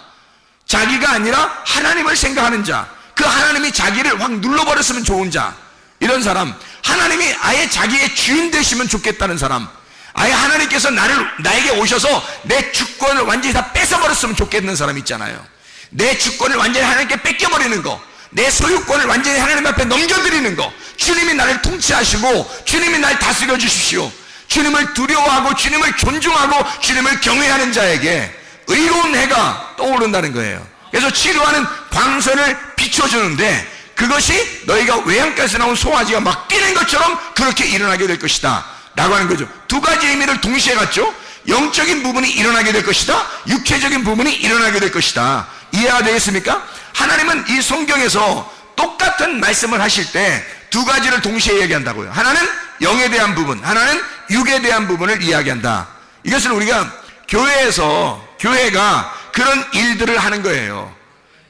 [SPEAKER 2] 자기가 아니라 하나님을 생각하는 자, 그 하나님이 자기를 확 눌러버렸으면 좋은 자, 이런 사람, 하나님이 아예 자기의 주인 되시면 좋겠다는 사람, 아예 하나님께서 나에게 오셔서 내 주권을 완전히 다 뺏어버렸으면 좋겠는 사람 있잖아요. 내 주권을 완전히 하나님께 뺏겨버리는 거, 내 소유권을 완전히 하나님 앞에 넘겨드리는 거, 주님이 나를 통치하시고 주님이 날 다스려 주십시오, 주님을 두려워하고 주님을 존중하고 주님을 경외하는 자에게 의로운 해가 떠오른다는 거예요. 그래서 치료하는 광선을 비춰주는데 그것이 너희가 외양간에서 나온 송아지가 막 뛰는 것처럼 그렇게 일어나게 될 것이다 라고 하는 거죠. 두 가지 의미를 동시에 갖죠. 영적인 부분이 일어나게 될 것이다, 육체적인 부분이 일어나게 될 것이다. 이해가 되겠습니까? 하나님은 이 성경에서 똑같은 말씀을 하실 때 두 가지를 동시에 얘기한다고요. 하나는 영에 대한 부분, 하나는 육에 대한 부분을 이야기한다. 이것을 우리가 교회가 그런 일들을 하는 거예요.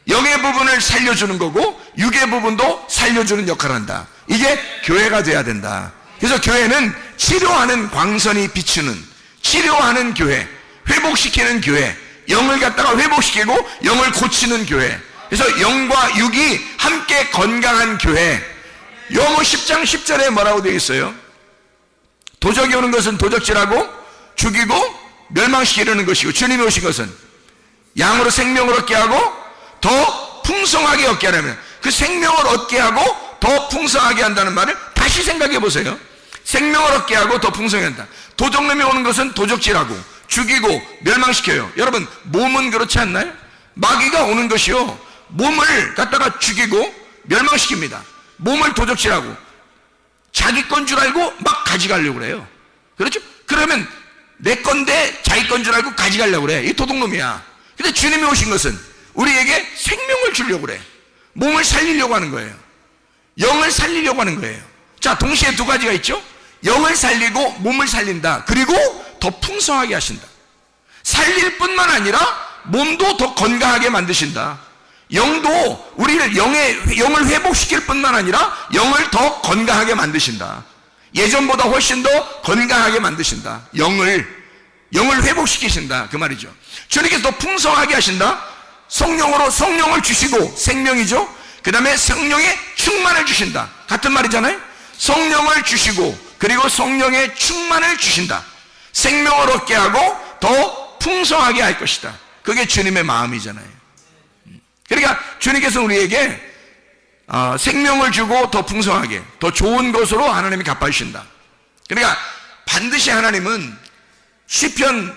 [SPEAKER 2] 영의 부분을 살려주는 거고 육의 부분도 살려주는 역할을 한다. 이게 교회가 돼야 된다. 그래서 교회는 치료하는 광선이 비추는, 치료하는 교회, 회복시키는 교회, 영을 갖다가 회복시키고 영을 고치는 교회, 그래서 영과 육이 함께 건강한 교회. 요모 10장 10절에 뭐라고 되어 있어요? 도적이 오는 것은 도적질하고 죽이고 멸망시키려는 것이고, 주님이 오신 것은 양으로 생명을 얻게 하고 더 풍성하게 얻게 하려면, 그 생명을 얻게 하고 더 풍성하게 한다는 말을 다시 생각해 보세요. 생명을 얻게 하고 더 풍성하게 한다. 도적놈이 오는 것은 도적질하고 죽이고 멸망시켜요. 여러분, 몸은 그렇지 않나요? 마귀가 오는 것이요, 몸을 갖다가 죽이고 멸망시킵니다. 몸을 도적질하고 자기 건 줄 알고 막 가져가려고 그래요. 그렇죠? 그러면 내 건데 자기 건 줄 알고 가져가려고 그래. 이 도둑놈이야. 근데 주님이 오신 것은 우리에게 생명을 주려고 그래. 몸을 살리려고 하는 거예요. 영을 살리려고 하는 거예요. 자, 동시에 두 가지가 있죠. 영을 살리고 몸을 살린다. 그리고 더 풍성하게 하신다. 살릴 뿐만 아니라 몸도 더 건강하게 만드신다. 영도 우리를 영을 회복시킬 뿐만 아니라 영을 더 건강하게 만드신다. 예전보다 훨씬 더 건강하게 만드신다. 영을 회복시키신다, 그 말이죠. 주님께서 더 풍성하게 하신다. 성령을 주시고, 생명이죠. 그 다음에 성령의 충만을 주신다. 같은 말이잖아요. 성령을 주시고 그리고 성령의 충만을 주신다. 생명을 얻게 하고 더 풍성하게 할 것이다. 그게 주님의 마음이잖아요. 그러니까 주님께서 우리에게 생명을 주고 더 풍성하게, 더 좋은 것으로 하나님이 갚아주신다. 그러니까 반드시 하나님은 시편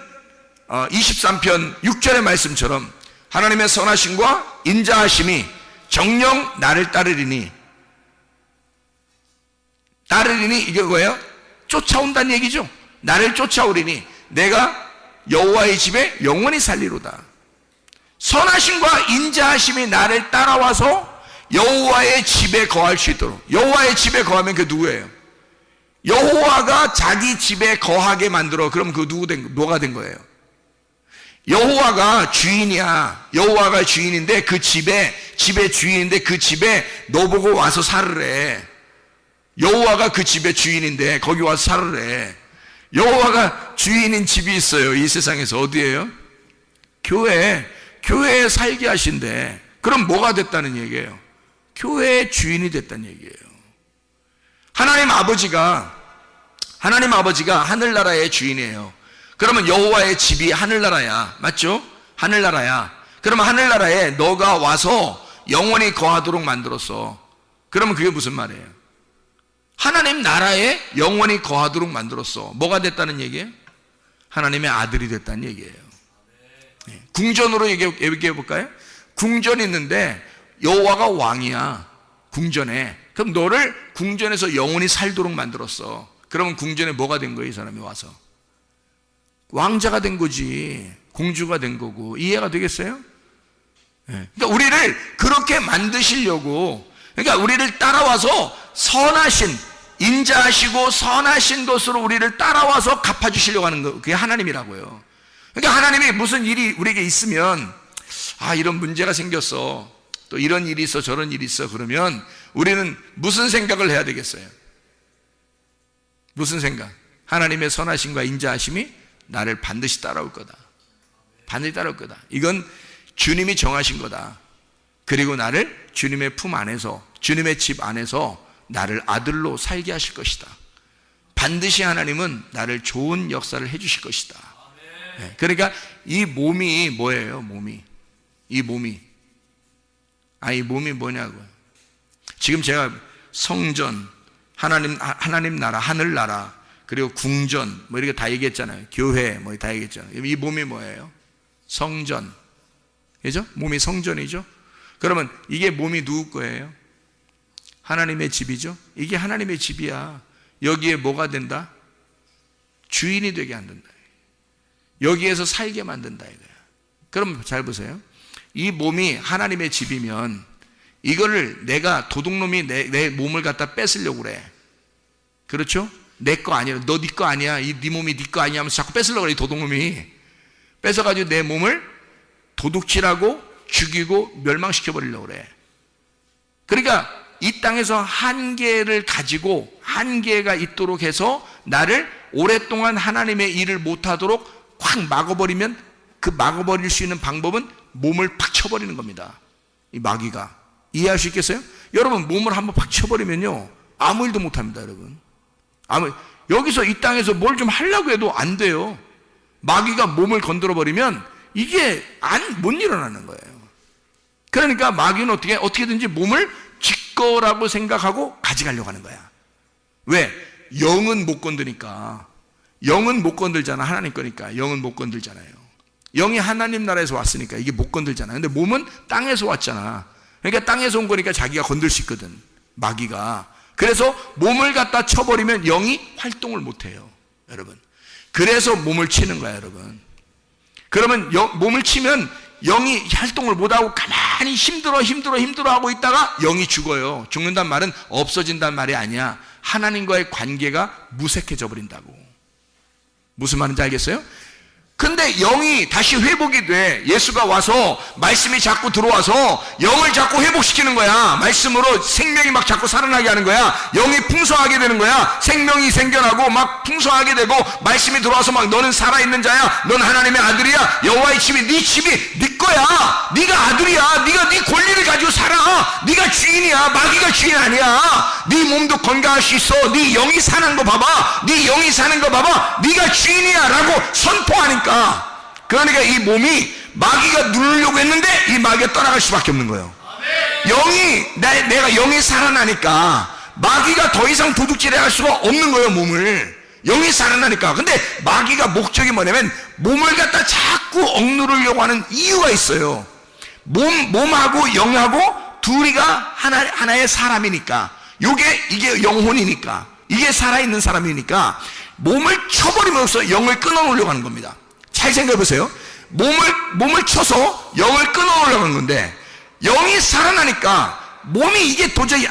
[SPEAKER 2] 23편 6절의 말씀처럼 하나님의 선하심과 인자하심이 정녕 나를 따르리니 이게 뭐예요? 쫓아온다는 얘기죠. 나를 쫓아오리니 내가 여호와의 집에 영원히 살리로다. 선하심과 인자하심이 나를 따라와서 여호와의 집에 거할 수 있도록. 여호와의 집에 거하면 그 누구예요? 여호와가 자기 집에 거하게 만들어. 그럼 그 뭐가 된 거예요? 여호와가 주인이야. 여호와가 주인인데 그 집의 주인인데 그 집에 너 보고 와서 살으래. 여호와가 그 집의 주인인데 거기 와서 살으래. 여호와가 주인인 집이 있어요. 이 세상에서. 어디예요? 교회에 살게 하신대. 그럼 뭐가 됐다는 얘기예요? 교회의 주인이 됐다는 얘기예요. 하나님 아버지가 하늘나라의 주인이에요. 그러면 여호와의 집이 하늘나라야. 맞죠? 하늘나라야. 그러면 하늘나라에 너가 와서 영원히 거하도록 만들었어. 그러면 그게 무슨 말이에요? 하나님 나라에 영원히 거하도록 만들었어. 뭐가 됐다는 얘기예요? 하나님의 아들이 됐다는 얘기예요. 궁전으로 얘기해 볼까요? 궁전이 있는데 여호와가 왕이야. 궁전에. 그럼 너를 궁전에서 영원히 살도록 만들었어. 그러면 궁전에 뭐가 된 거예요? 이 사람이 와서 왕자가 된 거지. 공주가 된 거고. 이해가 되겠어요? 그러니까 우리를 그렇게 만드시려고, 그러니까 우리를 따라와서 선하신, 인자하시고 선하신 것으로 우리를 따라와서 갚아주시려고 하는 거, 그게 하나님이라고요. 그러니까 하나님이 무슨 일이 우리에게 있으면, 이런 문제가 생겼어, 또 이런 일이 있어, 저런 일이 있어, 그러면 우리는 무슨 생각을 해야 되겠어요? 무슨 생각? 하나님의 선하심과 인자하심이 나를 반드시 따라올 거다. 반드시 따라올 거다. 이건 주님이 정하신 거다. 그리고 나를 주님의 품 안에서, 주님의 집 안에서 나를 아들로 살게 하실 것이다. 반드시 하나님은 나를 좋은 역사를 해주실 것이다. 그러니까 이 몸이 뭐예요? 이 몸이 뭐냐고요? 지금 제가 성전, 하나님 나라, 하늘나라, 그리고 궁전, 뭐 이렇게 다 얘기했잖아요. 교회, 뭐 다 얘기했잖아요. 이 몸이 뭐예요? 성전. 그죠? 몸이 성전이죠? 그러면 이게 몸이 누구 거예요? 하나님의 집이죠? 이게 하나님의 집이야. 여기에 뭐가 된다? 주인이 되게 한단다. 여기에서 살게 만든다 이거야. 그럼 잘 보세요. 이 몸이 하나님의 집이면 이거를 내가, 도둑놈이 내 몸을 갖다 뺏으려고 그래. 그렇죠? 내 거 아니야. 너 네 거 아니야. 네 몸이 네 거 아니야 하면서 자꾸 뺏으려고 그래. 이 도둑놈이 뺏어가지고 내 몸을 도둑질하고 죽이고 멸망시켜버리려고 그래. 그러니까 이 땅에서 한계를 가지고 한계가 있도록 해서 나를 오랫동안 하나님의 일을 못하도록 확 막아버리면, 그 막아버릴 수 있는 방법은 몸을 팍 쳐버리는 겁니다. 이 마귀가. 이해할 수 있겠어요? 여러분, 몸을 한번 팍 쳐버리면요 아무 일도 못합니다. 여러분, 여기서 이 땅에서 뭘 좀 하려고 해도 안 돼요. 마귀가 몸을 건드려 버리면 이게 못 일어나는 거예요. 그러니까 마귀는 어떻게든지 몸을 지 거라고 생각하고 가져가려고 하는 거야. 왜? 영은 못 건드니까. 영은 못 건들잖아. 하나님 거니까. 영은 못 건들잖아요. 영이 하나님 나라에서 왔으니까 이게 못 건들잖아. 근데 몸은 땅에서 왔잖아. 그러니까 땅에서 온 거니까 자기가 건들 수 있거든, 마귀가. 그래서 몸을 갖다 쳐버리면 영이 활동을 못 해요, 여러분. 그래서 몸을 치는 거야, 여러분. 그러면 몸을 치면 영이 활동을 못하고 가만히 힘들어 하고 있다가 영이 죽어요. 죽는단 말은 없어진단 말이 아니야. 하나님과의 관계가 무색해져 버린다고. 무슨 말인지 알겠어요? 근데 영이 다시 회복이 돼. 예수가 와서 말씀이 자꾸 들어와서 영을 자꾸 회복시키는 거야. 말씀으로 생명이 막 자꾸 살아나게 하는 거야. 영이 풍성하게 되는 거야. 생명이 생겨나고 막 풍성하게 되고 말씀이 들어와서 막 너는 살아있는 자야. 넌 하나님의 아들이야. 여호와의 집이 네 집이 네 거야. 네가 아들이야. 네가 네 권리를 가지고 살아. 네가 주인이야. 마귀가 주인 아니야. 네 몸도 건강할 수 있어. 네 영이 사는 거 봐봐. 네 영이 사는 거 봐봐. 네가 주인이야 라고 선포하니까. 그러니까 이 몸이 마귀가 누르려고 했는데 이 마귀가 떠나갈 수밖에 없는 거예요. 내가 영이 살아나니까 마귀가 더 이상 도둑질해 할 수가 없는 거예요. 몸을 영이 살아나니까. 근데 마귀가 목적이 뭐냐면 몸을 갖다 자꾸 억누르려고 하는 이유가 있어요. 몸하고 영하고 둘이가 하나의 사람이니까, 이게 영혼이니까, 이게 살아있는 사람이니까 몸을 쳐버리면서 영을 끊어놓으려고 하는 겁니다. 잘 생각해 보세요. 몸을 쳐서 영을 끊어놓으려고 하는 건데, 영이 살아나니까 몸이 이게 도저히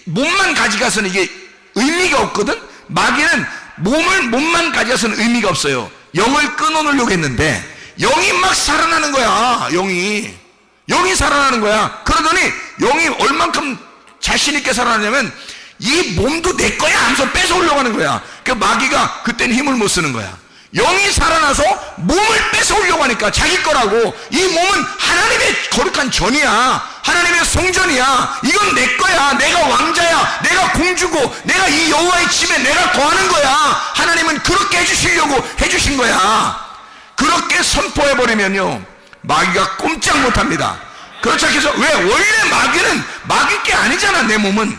[SPEAKER 2] 몸만 가져가서는 이게 의미가 없거든. 마귀는 몸만 가져가서는 의미가 없어요. 영을 끊어놓으려고 했는데 영이 막 살아나는 거야. 영이 살아나는 거야. 그러더니 영이 얼만큼 자신 있게 살아나냐면 이 몸도 내 거야 하면서 뺏어오려고 하는 거야. 그 마귀가 그때는 힘을 못 쓰는 거야. 영이 살아나서 몸을 뺏어오려고 하니까 자기 거라고. 이 몸은 하나님의 거룩한 전이야. 하나님의 성전이야. 이건 내 거야. 내가 왕자야. 내가 공주고 내가 이 여호와의 집에 내가 거하는 거야. 하나님은 그렇게 해주시려고 해주신 거야. 그렇게 선포해버리면요, 마귀가 꼼짝 못합니다. 그렇지 않겠어? 왜? 원래 마귀는 마귀 게 아니잖아. 내 몸은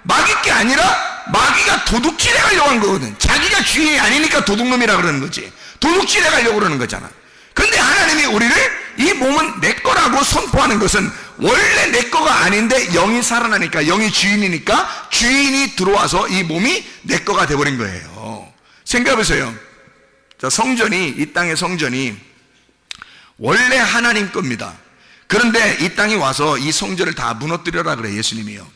[SPEAKER 2] 마귀 게 아니라 마귀가 도둑질해 가려고 하는 거거든. 자기가 주인이 아니니까 도둑놈이라 그러는 거지. 도둑질해 가려고 그러는 거잖아. 근데 하나님이 우리를 이 몸은 내 거라고 선포하는 것은 원래 내 거가 아닌데 영이 살아나니까, 영이 주인이니까 주인이 들어와서 이 몸이 내 거가 돼버린 거예요. 생각해 보세요. 이 땅의 성전이 원래 하나님 겁니다. 그런데 이 땅에 와서 이 성전을 다 무너뜨려라 그래, 예수님이요.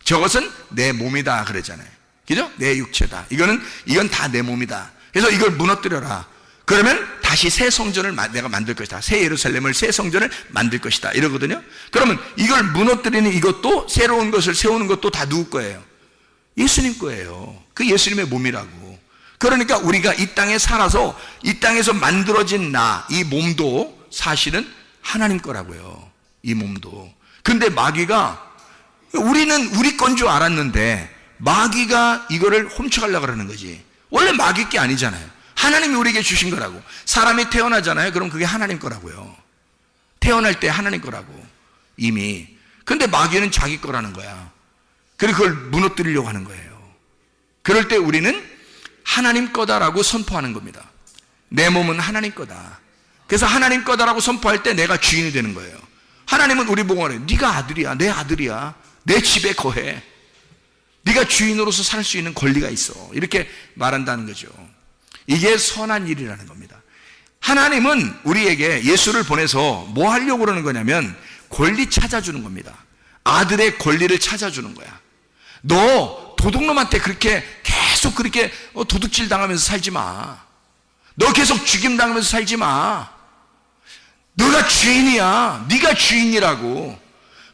[SPEAKER 2] 저것은 내 몸이다 그러잖아요. 그죠? 내 육체다. 이건 다 내 몸이다. 그래서 이걸 무너뜨려라. 그러면 다시 새 성전을 내가 만들 것이다. 새 예루살렘을, 새 성전을 만들 것이다. 이러거든요. 그러면 이걸 무너뜨리는 이것도, 새로운 것을 세우는 것도 다 누구 거예요? 예수님 거예요. 그 예수님의 몸이라고. 그러니까 우리가 이 땅에 살아서 이 땅에서 만들어진 이 몸도 사실은 하나님 거라고요. 이 몸도. 근데 마귀가, 우리는 우리 건 줄 알았는데 마귀가 이거를 훔쳐가려고 그러는 거지. 원래 마귀 게 아니잖아요. 하나님이 우리에게 주신 거라고. 사람이 태어나잖아요. 그럼 그게 하나님 거라고요. 태어날 때 하나님 거라고, 이미. 근데 마귀는 자기 거라는 거야. 그리고 그걸 무너뜨리려고 하는 거예요. 그럴 때 우리는 하나님 거다라고 선포하는 겁니다. 내 몸은 하나님 거다. 그래서 하나님 거다라고 선포할 때 내가 주인이 되는 거예요. 하나님은 우리 보고 말해요. 네가 아들이야. 내 아들이야. 내 집에 거해. 네가 주인으로서 살 수 있는 권리가 있어. 이렇게 말한다는 거죠. 이게 선한 일이라는 겁니다. 하나님은 우리에게 예수를 보내서 뭐 하려고 그러는 거냐면 권리 찾아주는 겁니다. 아들의 권리를 찾아주는 거야. 너 도둑놈한테 계속 그렇게 도둑질 당하면서 살지 마. 너 계속 죽임 당하면서 살지 마. 너가 주인이야. 네가 주인이라고.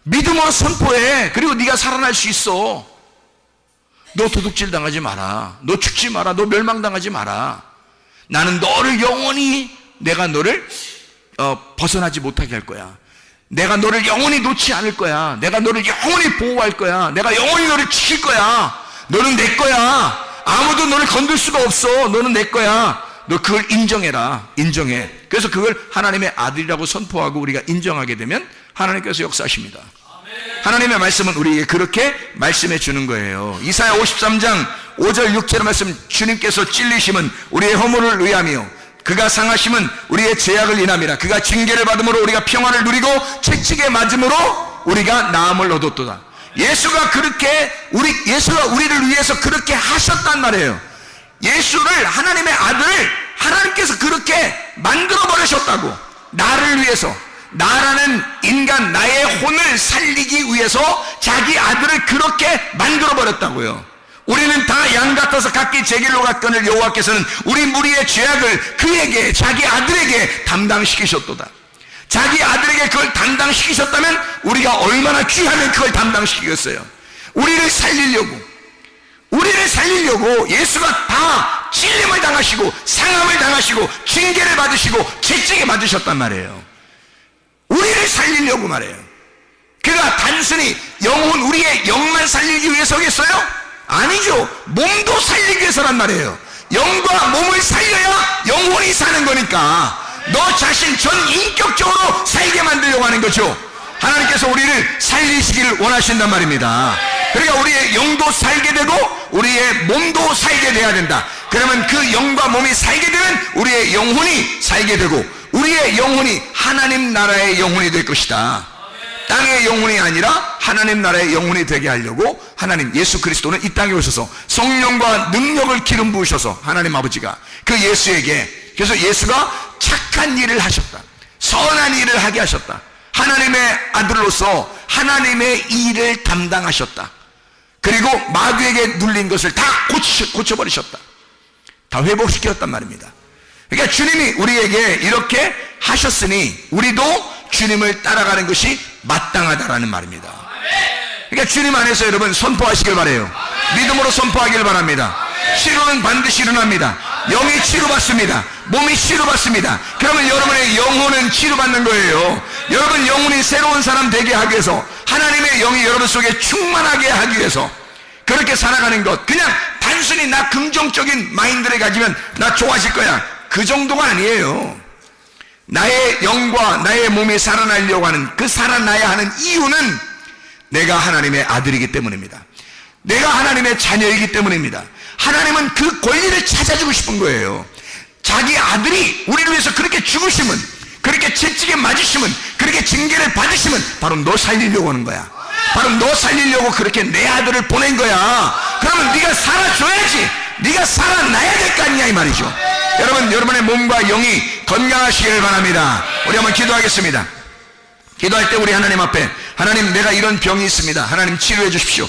[SPEAKER 2] 믿음으로 선포해. 그리고 네가 살아날 수 있어. 너 도둑질 당하지 마라. 너 죽지 마라. 너 멸망당하지 마라. 나는 너를 영원히, 내가 너를 벗어나지 못하게 할 거야. 내가 너를 영원히 놓지 않을 거야. 내가 너를 영원히 보호할 거야. 내가 영원히 너를 지킬 거야. 너는 내 거야. 아무도 너를 건들 수가 없어. 너는 내 거야. 너 그걸 인정해라. 인정해. 그래서 그걸 하나님의 아들이라고 선포하고 우리가 인정하게 되면 하나님께서 역사하십니다. 하나님의 말씀은 우리에게 그렇게 말씀해 주는 거예요. 이사야 53장 5절 6절 말씀, 주님께서 찔리심은 우리의 허물을 의하며 그가 상하심은 우리의 죄악을 인함이라. 그가 징계를 받음으로 우리가 평안을 누리고 채찍에 맞음으로 우리가 나음을 얻었도다. 예수가 우리를 위해서 그렇게 하셨단 말이에요. 예수를, 하나님의 아들을 하나님께서 그렇게 만들어 버리셨다고. 나를 위해서, 나라는 인간, 나의 혼을 살리기 위해서 자기 아들을 그렇게 만들어 버렸다고요. 우리는 다 양 같아서 각기 제 길로 갔거늘 여호와께서는 우리 무리의 죄악을 그에게, 자기 아들에게 담당시키셨도다. 자기 아들에게 그걸 담당시키셨다면 우리가 얼마나 귀하면 그걸 담당시키겠어요. 우리를 살리려고 예수가 다 찔림을 당하시고 상함을 당하시고 징계를 받으시고 채찍에 맞으셨단 말이에요. 우리를 살리려고 말해요. 그가 단순히 우리의 영만 살리기 위해서겠어요? 아니죠. 몸도 살리기 위해서란 말이에요. 영과 몸을 살려야 영혼이 사는 거니까 너 자신 전 인격적으로 살게 만들려고 하는 거죠. 하나님께서 우리를 살리시기를 원하신단 말입니다. 그러니까 우리의 영도 살게 되고 우리의 몸도 살게 돼야 된다. 그러면 그 영과 몸이 살게 되면 우리의 영혼이 살게 되고 우리의 영혼이 하나님 나라의 영혼이 될 것이다. 땅의 영혼이 아니라 하나님 나라의 영혼이 되게 하려고 하나님 예수 그리스도는 이 땅에 오셔서 성령과 능력을 기름 부으셔서 하나님 아버지가 그 예수에게, 그래서 예수가 착한 일을 하셨다. 선한 일을 하게 하셨다. 하나님의 아들로서 하나님의 일을 담당하셨다. 그리고 마귀에게 눌린 것을 다 고쳐버리셨다. 다 회복시켰단 말입니다. 그러니까 주님이 우리에게 이렇게 하셨으니 우리도 주님을 따라가는 것이 마땅하다라는 말입니다. 그러니까 주님 안에서 여러분 선포하시길 바라요. 믿음으로 선포하길 바랍니다. 치료는 반드시 일어납니다. 영이 치료받습니다. 몸이 치료받습니다. 그러면 여러분의 영혼은 치료받는 거예요. 여러분 영혼이 새로운 사람 되게 하기 위해서, 하나님의 영이 여러분 속에 충만하게 하기 위해서 그렇게 살아가는 것, 그냥 단순히 나 긍정적인 마인드를 가지면 나 좋아질 거야, 그 정도가 아니에요. 나의 영과 나의 몸이 살아나려고 하는, 그 살아나야 하는 이유는 내가 하나님의 아들이기 때문입니다. 내가 하나님의 자녀이기 때문입니다. 하나님은 그 권리를 찾아주고 싶은 거예요. 자기 아들이 우리를 위해서 그렇게 죽으시면, 그렇게 채찍에 맞으시면, 그렇게 징계를 받으시면 바로 너 살리려고 하는 거야. 바로 너 살리려고 그렇게 내 아들을 보낸 거야. 그러면 네가 살아줘야지. 네가 살아나야 될 거 아니냐 이 말이죠. 여러분, 여러분의 몸과 영이 건강하시길 바랍니다. 우리 한번 기도하겠습니다. 기도할 때 우리 하나님 앞에, 하나님 내가 이런 병이 있습니다. 하나님 치료해 주십시오.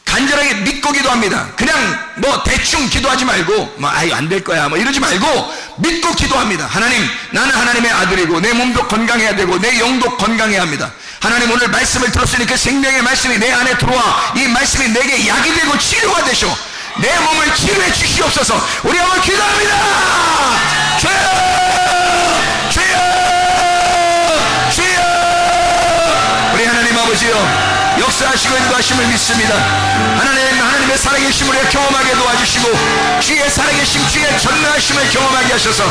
[SPEAKER 2] 간절하게 믿고 기도합니다. 그냥 뭐 대충 기도하지 말고 뭐 아이 안 될 거야 뭐 이러지 말고 믿고 기도합니다. 하나님, 나는 하나님의 아들이고 내 몸도 건강해야 되고 내 영도 건강해야 합니다. 하나님, 오늘 말씀을 들었으니 그 생명의 말씀이 내 안에 들어와 이 말씀이 내게 약이 되고 치료가 되셔 내 몸을 치료해 주시옵소서. 우리 한번 기도합니다. 주여, 주여, 주여. 우리 하나님 아버지요, 역사하시고 인도하심을 믿습니다. 하나님의 살아계심을 경험하게 도와주시고 주의 살아계심, 주의 전능하심을 경험하게 하셔서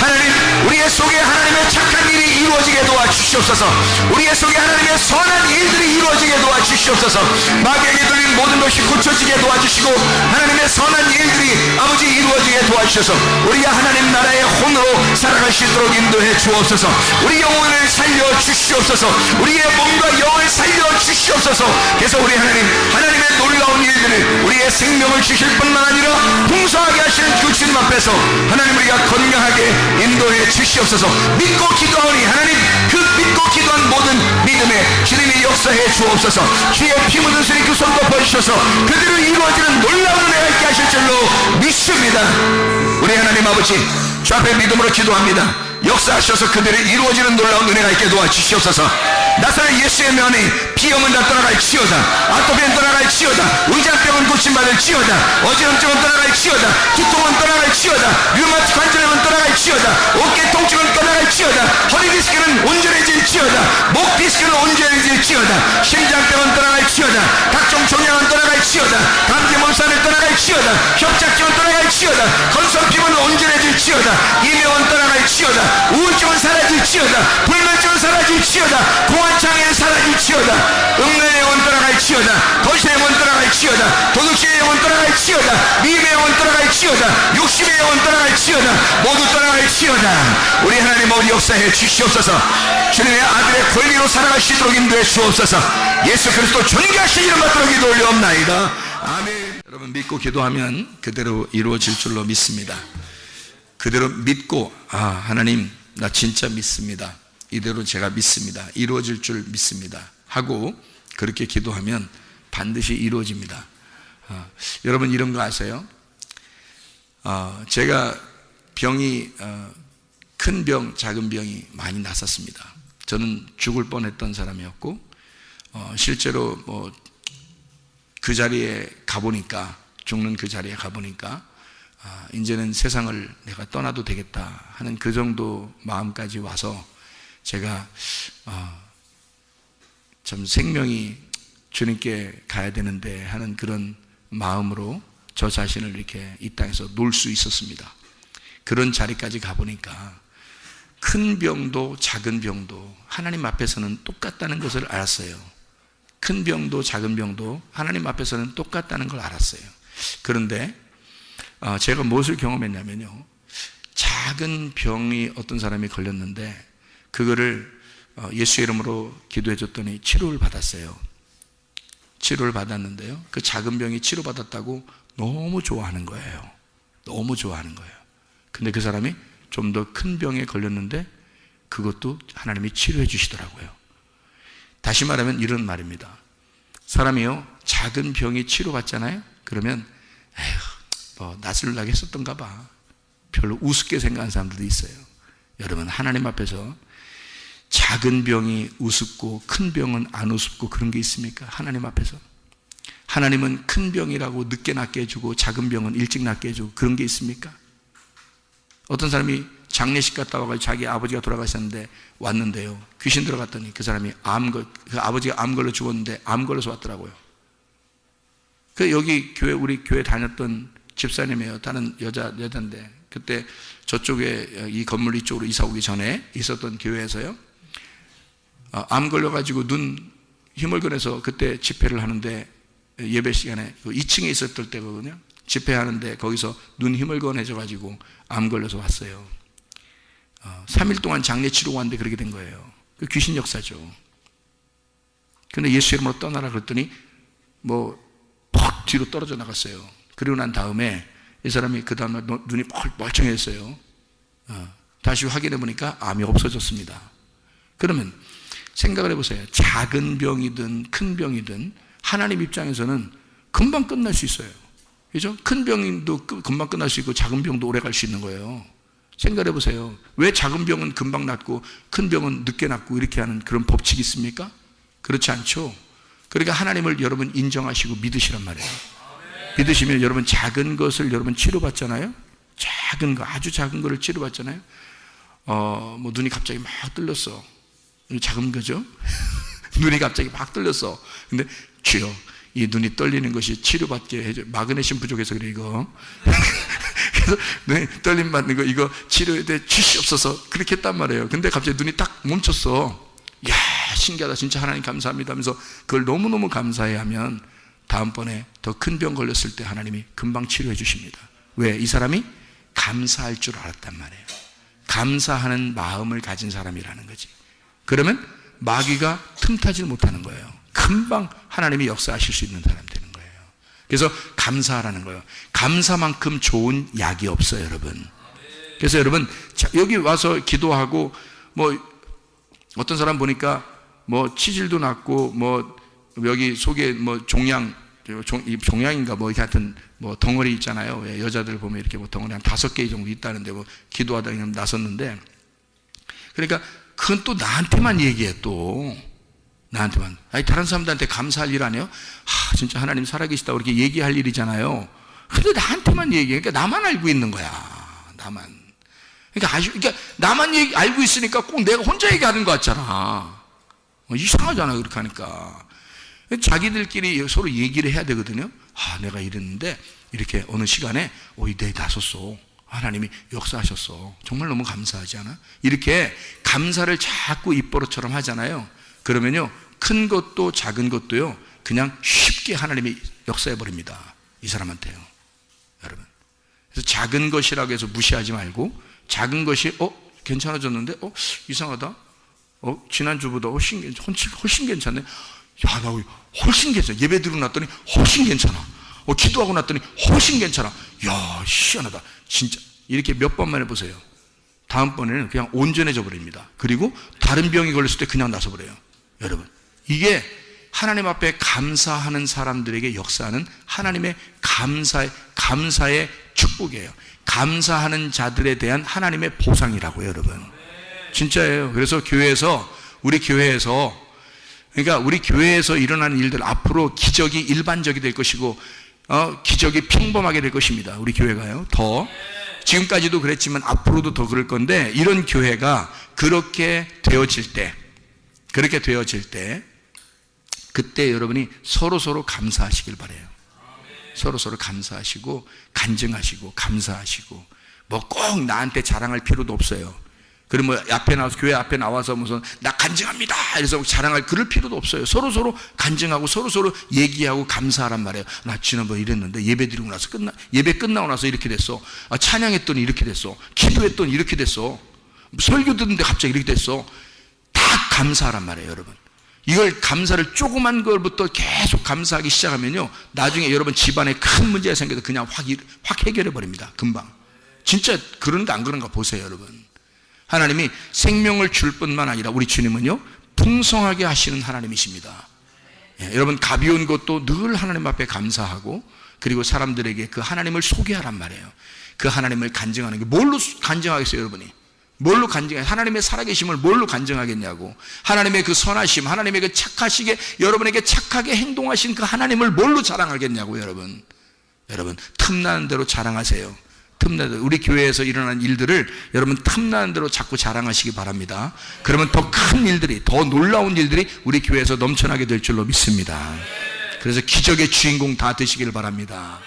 [SPEAKER 2] 하나님, 우리의 속에 하나님의 착한 일이 이루어지게 도와주시옵소서. 우리의 속에 하나님의 선한 일들이 이루어지게 도와주시옵소서. 마귀에게 들린 모든 것이 고쳐지게 도와주시고 하나님의 선한 일들이 아버지 이루어지게 도와주셔서 우리가 하나님 나라의 혼으로 살아갈 수 있도록 인도해 주옵소서. 우리 영혼을 살려 주시옵소서. 우리의 몸과 영을 살려 주시옵소서. 그래서 우리 하나님의 놀라운 일들을, 우리의 생명을 주실 뿐만 아니라 풍성하게 하시는 그 주님 앞에서 하나님 우리가 건강하게 인도해 주시옵소서. 믿고 기도하오니 하나님, 그 믿고 기도한 모든 믿음에 주님이 역사해 주옵소서. 주의 피 묻은 손이 그 손 덮어주셔서 그들을 이루어지는 놀라운 은혜가 있게 하실 줄로 믿습니다. 우리 하나님 아버지, 주 앞에 믿음으로 기도합니다. 역사하셔서 그들이 이루어지는 놀라운 은혜가 있게 도와주시옵소서. 나사렛 예수의 명이 비염은 다 떠나갈지어다. 아토피는 떠나갈지어다. 의장병은 고침받을지어다. 어지럼증은 떠나갈지어다. 두통은 떠나갈지어다. 류마틱 관절염은 떠나갈지어다. 어깨 통증은 떠나갈지어다. 허리 디스크는 온전해질지어다. 목 디스크는 온전해질지어다. 심장병은 떠나갈지어다. 각종 종양은 떠나갈지어다. 감기 몸살은 떠나갈지어다. 협착증은 떠나갈지어다. 건성피부는 온전해질지어다. 사라질지어다. 이명은 떠나갈지어다. 우울증은 사라질지어다. 불면증은 사라질지어다. 공황장애는 사라질지어다. 흉내의 영은 떠나갈지어다. 거실의 영은 떠나갈지어다. 도둑질의 영은 떠나갈지어다. 미움의 영은 떠나갈지어다. 욕심의 영은 떠나갈지어다. 모두 떠나갈지어다. 우리 하나님 모두 역사해 주시옵소서. 주님의 아들의 권리로 살아갈 수 있도록 인도해 주옵소서. 예수 그리스도 존귀하시기를 받도록 기도 올려옵나이다. 아멘. 여러분, 믿고 기도하면 그대로 이루어질 줄로 믿습니다. 그대로 믿고, 하나님 나 진짜 믿습니다. 이대로 제가 믿습니다. 이루어질 줄 믿습니다 하고 그렇게 기도하면 반드시 이루어집니다. 여러분 이런 거 아세요? 제가 병이 큰 병, 작은 병이 많이 났었습니다. 저는 죽을 뻔했던 사람이었고, 실제로 뭐 그 자리에 가보니까, 죽는 그 자리에 가보니까 이제는 세상을 내가 떠나도 되겠다 하는 그 정도 마음까지 와서 제가 참 생명이 주님께 가야 되는데 하는 그런 마음으로 저 자신을 이렇게 이 땅에서 놓을 수 있었습니다. 그런 자리까지 가보니까 큰 병도 작은 병도 하나님 앞에서는 똑같다는 것을 알았어요. 큰 병도 작은 병도 하나님 앞에서는 똑같다는 걸 알았어요. 그런데 제가 무엇을 경험했냐면요, 작은 병이 어떤 사람이 걸렸는데 그거를 예수의 이름으로 기도해 줬더니 치료를 받았어요. 치료를 받았는데요, 그 작은 병이 치료받았다고 너무 좋아하는 거예요. 너무 좋아하는 거예요. 근데 그 사람이 좀 더 큰 병에 걸렸는데 그것도 하나님이 치료해 주시더라고요. 다시 말하면 이런 말입니다. 사람이요, 작은 병이 치료받잖아요. 그러면 뭐 낯을 나게 했었던가 봐, 별로 우습게 생각하는 사람들도 있어요. 여러분, 하나님 앞에서 작은 병이 우습고 큰 병은 안 우습고 그런 게 있습니까? 하나님 앞에서 하나님은 큰 병이라고 늦게 낫게 해주고 작은 병은 일찍 낫게 해주고 그런 게 있습니까? 어떤 사람이 장례식 갔다 와가지고 자기 아버지가 돌아가셨는데 왔는데요, 귀신 들어갔더니 그 사람이 그 아버지가 암 걸려 죽었는데 암 걸려서 왔더라고요. 그 여기 우리 교회 다녔던 집사님이에요. 다른 여자인데 그때 저쪽에 이 건물 이쪽으로 이사 오기 전에 있었던 교회에서요, 암 걸려가지고 눈 희물건해서 그때 집회를 하는데, 예배 시간에 2층에 있었을 때거든요. 집회하는데 거기서 눈 희물건해져가지고 암 걸려서 왔어요. 3일 동안 장례 치르고 왔는데 그렇게 된 거예요. 그 귀신 역사죠. 근데 예수 이름으로 떠나라 그랬더니 퍽 뒤로 떨어져 나갔어요. 그리고 난 다음에 이 사람이 그 다음날 눈이 멀쩡했어요. 다시 확인해 보니까 암이 없어졌습니다. 그러면 생각을 해보세요. 작은 병이든 큰 병이든 하나님 입장에서는 금방 끝날 수 있어요. 그죠? 큰 병도 금방 끝날 수 있고 작은 병도 오래 갈 수 있는 거예요. 생각해 보세요. 왜 작은 병은 금방 낫고 큰 병은 늦게 낫고 이렇게 하는 그런 법칙이 있습니까? 그렇지 않죠. 그러니까 하나님을 여러분 인정하시고 믿으시란 말이에요. 믿으시면 여러분 작은 것을 여러분 치료받잖아요. 작은 거, 아주 작은 거를 치료받잖아요. 뭐 눈이 갑자기 막 뜰렸어. 작은 거죠. 눈이 갑자기 막 뜰렸어. 근데 주여, 이 눈이 떨리는 것이 치료받게 해줘. 마그네슘 부족해서 그래 이거. 그래서 눈이 떨림 받는 거 이거 치료해 주시옵소서 그렇게 했단 말이에요. 근데 갑자기 눈이 딱 멈췄어. 이야, 신기하다, 진짜 하나님 감사합니다 하면서 그걸 너무너무 감사해하면 다음번에 더 큰 병 걸렸을 때 하나님이 금방 치료해 주십니다. 왜? 이 사람이 감사할 줄 알았단 말이에요. 감사하는 마음을 가진 사람이라는 거지. 그러면 마귀가 틈타지 못하는 거예요. 금방 하나님이 역사하실 수 있는 사람 되는 거예요. 그래서 감사하라는 거예요. 감사만큼 좋은 약이 없어요, 여러분. 그래서 여러분, 여기 와서 기도하고 어떤 사람 보니까 치질도 났고 여기 속에 종양인가 하여튼 덩어리 있잖아요. 여자들 보면 이렇게 덩어리 한 5개 정도 있다는데 기도하다 그냥 나섰는데, 그러니까 그건 또 나한테만 얘기해. 또 나한테만. 아니 다른 사람들한테 감사할 일 아니에요? 진짜 하나님 살아계시다고 이렇게 얘기할 일이잖아요. 근데 나한테만 얘기해. 그러니까 나만 알고 있는 거야. 나만. 그러니까 나만 알고 있으니까 꼭 내가 혼자 얘기하는 것 같잖아. 이상하잖아 그렇게 하니까. 자기들끼리 서로 얘기를 해야 되거든요. 내가 이랬는데 이렇게 어느 시간에 내일 나섰어. 하나님이 역사하셨어. 정말 너무 감사하지 않아? 이렇게 감사를 자꾸 입버릇처럼 하잖아요. 그러면요, 큰 것도 작은 것도요, 그냥 쉽게 하나님이 역사해버립니다. 이 사람한테요, 여러분. 그래서 작은 것이라고 해서 무시하지 말고, 작은 것이 괜찮아졌는데 이상하다, 지난주보다 훨씬 괜찮네. 야, 나 훨씬 괜찮아. 예배 드리고 났더니 훨씬 괜찮아. 기도하고 났더니 훨씬 괜찮아. 야, 희한하다 진짜. 이렇게 몇 번만 해보세요. 다음번에는 그냥 온전해져 버립니다. 그리고 다른 병이 걸렸을 때 그냥 나서 버려요. 여러분, 이게 하나님 앞에 감사하는 사람들에게 역사하는 하나님의 감사의 축복이에요. 감사하는 자들에 대한 하나님의 보상이라고요, 여러분. 진짜예요. 그래서 우리 교회에서 일어나는 일들, 앞으로 기적이 일반적이 될 것이고, 기적이 평범하게 될 것입니다. 우리 교회가요. 지금까지도 그랬지만 앞으로도 더 그럴 건데, 이런 교회가 그렇게 되어질 때, 그때 여러분이 서로 감사하시길 바라요. 서로 감사하시고, 간증하시고, 감사하시고, 뭐 꼭 나한테 자랑할 필요도 없어요. 그러면 교회 앞에 나와서 무슨 나 간증합니다 이래서 자랑할 그럴 필요도 없어요. 서로 간증하고 서로 얘기하고 감사하란 말이에요. 나 지난번에 이랬는데 예배 드리고 나서 예배 끝나고 나서 이렇게 됐어. 찬양했더니 이렇게 됐어. 기도했더니 이렇게 됐어. 설교 듣는데 갑자기 이렇게 됐어. 다 감사하란 말이에요, 여러분. 이걸 감사를 조그만 걸부터 계속 감사하기 시작하면요, 나중에 여러분 집안에 큰 문제가 생겨도 그냥 확 해결해 버립니다. 금방. 진짜 그런가 안 그런가 보세요, 여러분. 하나님이 생명을 줄 뿐만 아니라 우리 주님은요, 풍성하게 하시는 하나님이십니다. 여러분, 가벼운 것도 늘 하나님 앞에 감사하고, 그리고 사람들에게 그 하나님을 소개하란 말이에요. 그 하나님을 간증하는 게 뭘로 간증하겠어요, 여러분이? 뭘로 간증해? 하나님의 살아계심을 뭘로 간증하겠냐고. 하나님의 그 선하심, 하나님의 그 착하시게 여러분에게 착하게 행동하신 그 하나님을 뭘로 자랑하겠냐고. 여러분, 틈나는 대로 자랑하세요. 우리 교회에서 일어난 일들을 여러분 틈나는 대로 자꾸 자랑하시기 바랍니다. 그러면 더 큰 일들이, 더 놀라운 일들이 우리 교회에서 넘쳐나게 될 줄로 믿습니다. 그래서 기적의 주인공 다 되시길 바랍니다.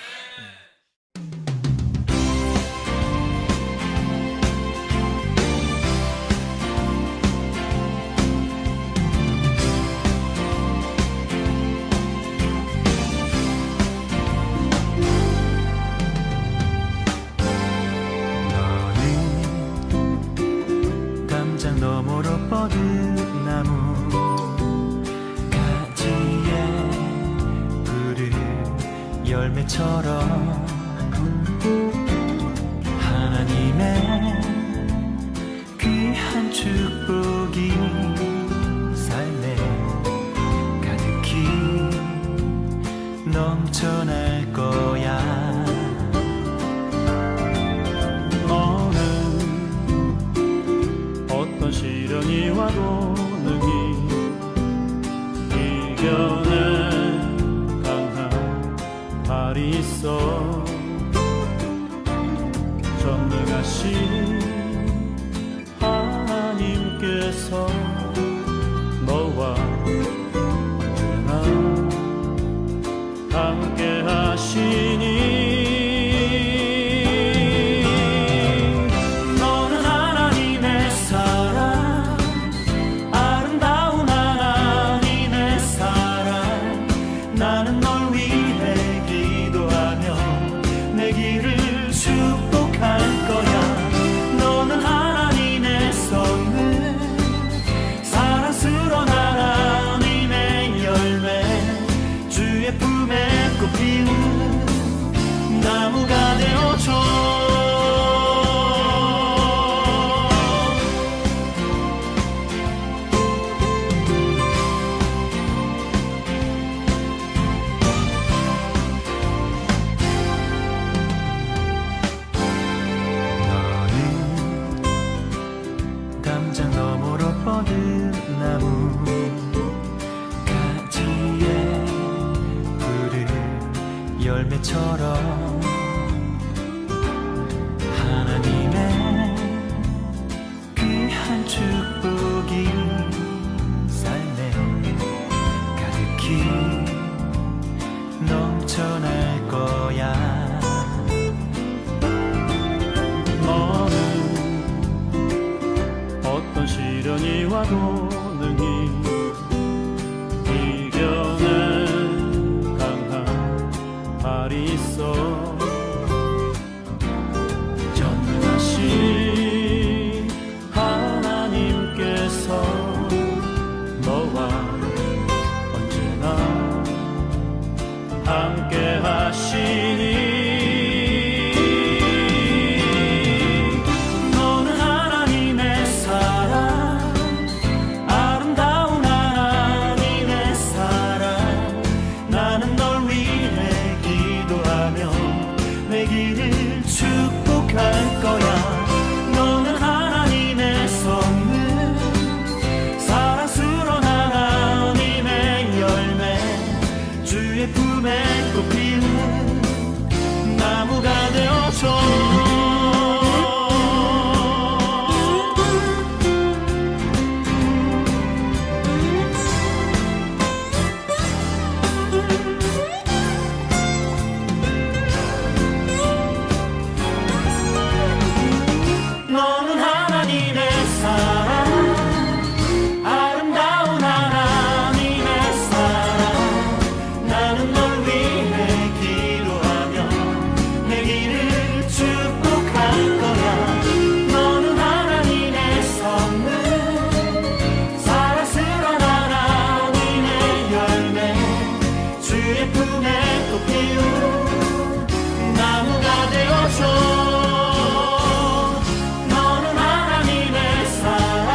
[SPEAKER 3] 너머로 뻗은 나무 가지에 푸른 열매처럼 하나님의 귀한 축복이 삶에 가득히 넘쳐날 거야. 시련이 와도 능히 이겨낸 강한 발이 있어. 전능하신 하나님께서 너와 언제나 함께 하시니 나무가 되어줘. 너는 담장 너머로 뻗은 나무 가지에 푸른 열매처럼 하나님의 귀한 축복이 삶에 가득히 넘쳐날 거야.
[SPEAKER 4] 전능히 이겨낸 강한 발이 있어 전능하신 하나님께서 너와 언제나 함께 하시니 너는 하나님의 사랑 아름다운 하나님의 사랑 나는 널 위해 기도하며 내 길을 축복할 거야 너는 하나님의 선물 사랑스러운 하나님의 열매 주의 품에 꽃피는 나무가 되어줘 너는 하나님의 사랑 아름다운 하나님의 사랑 나는 널 위해 기도하며 내 길을 축복할 거야 너는 하나님의 선물 사랑스러운 하나님의 열매 주의 품에 꽃피운 나무가 되어줘 너는 하나님의 사랑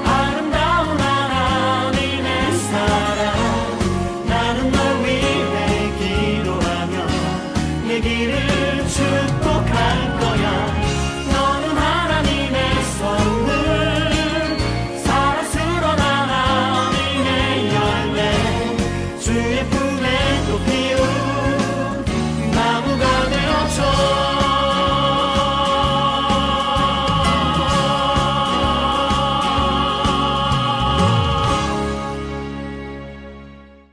[SPEAKER 4] 아름다운 하나님의 사랑 나는 널 위해 기도하며 내 길을 축복할 거야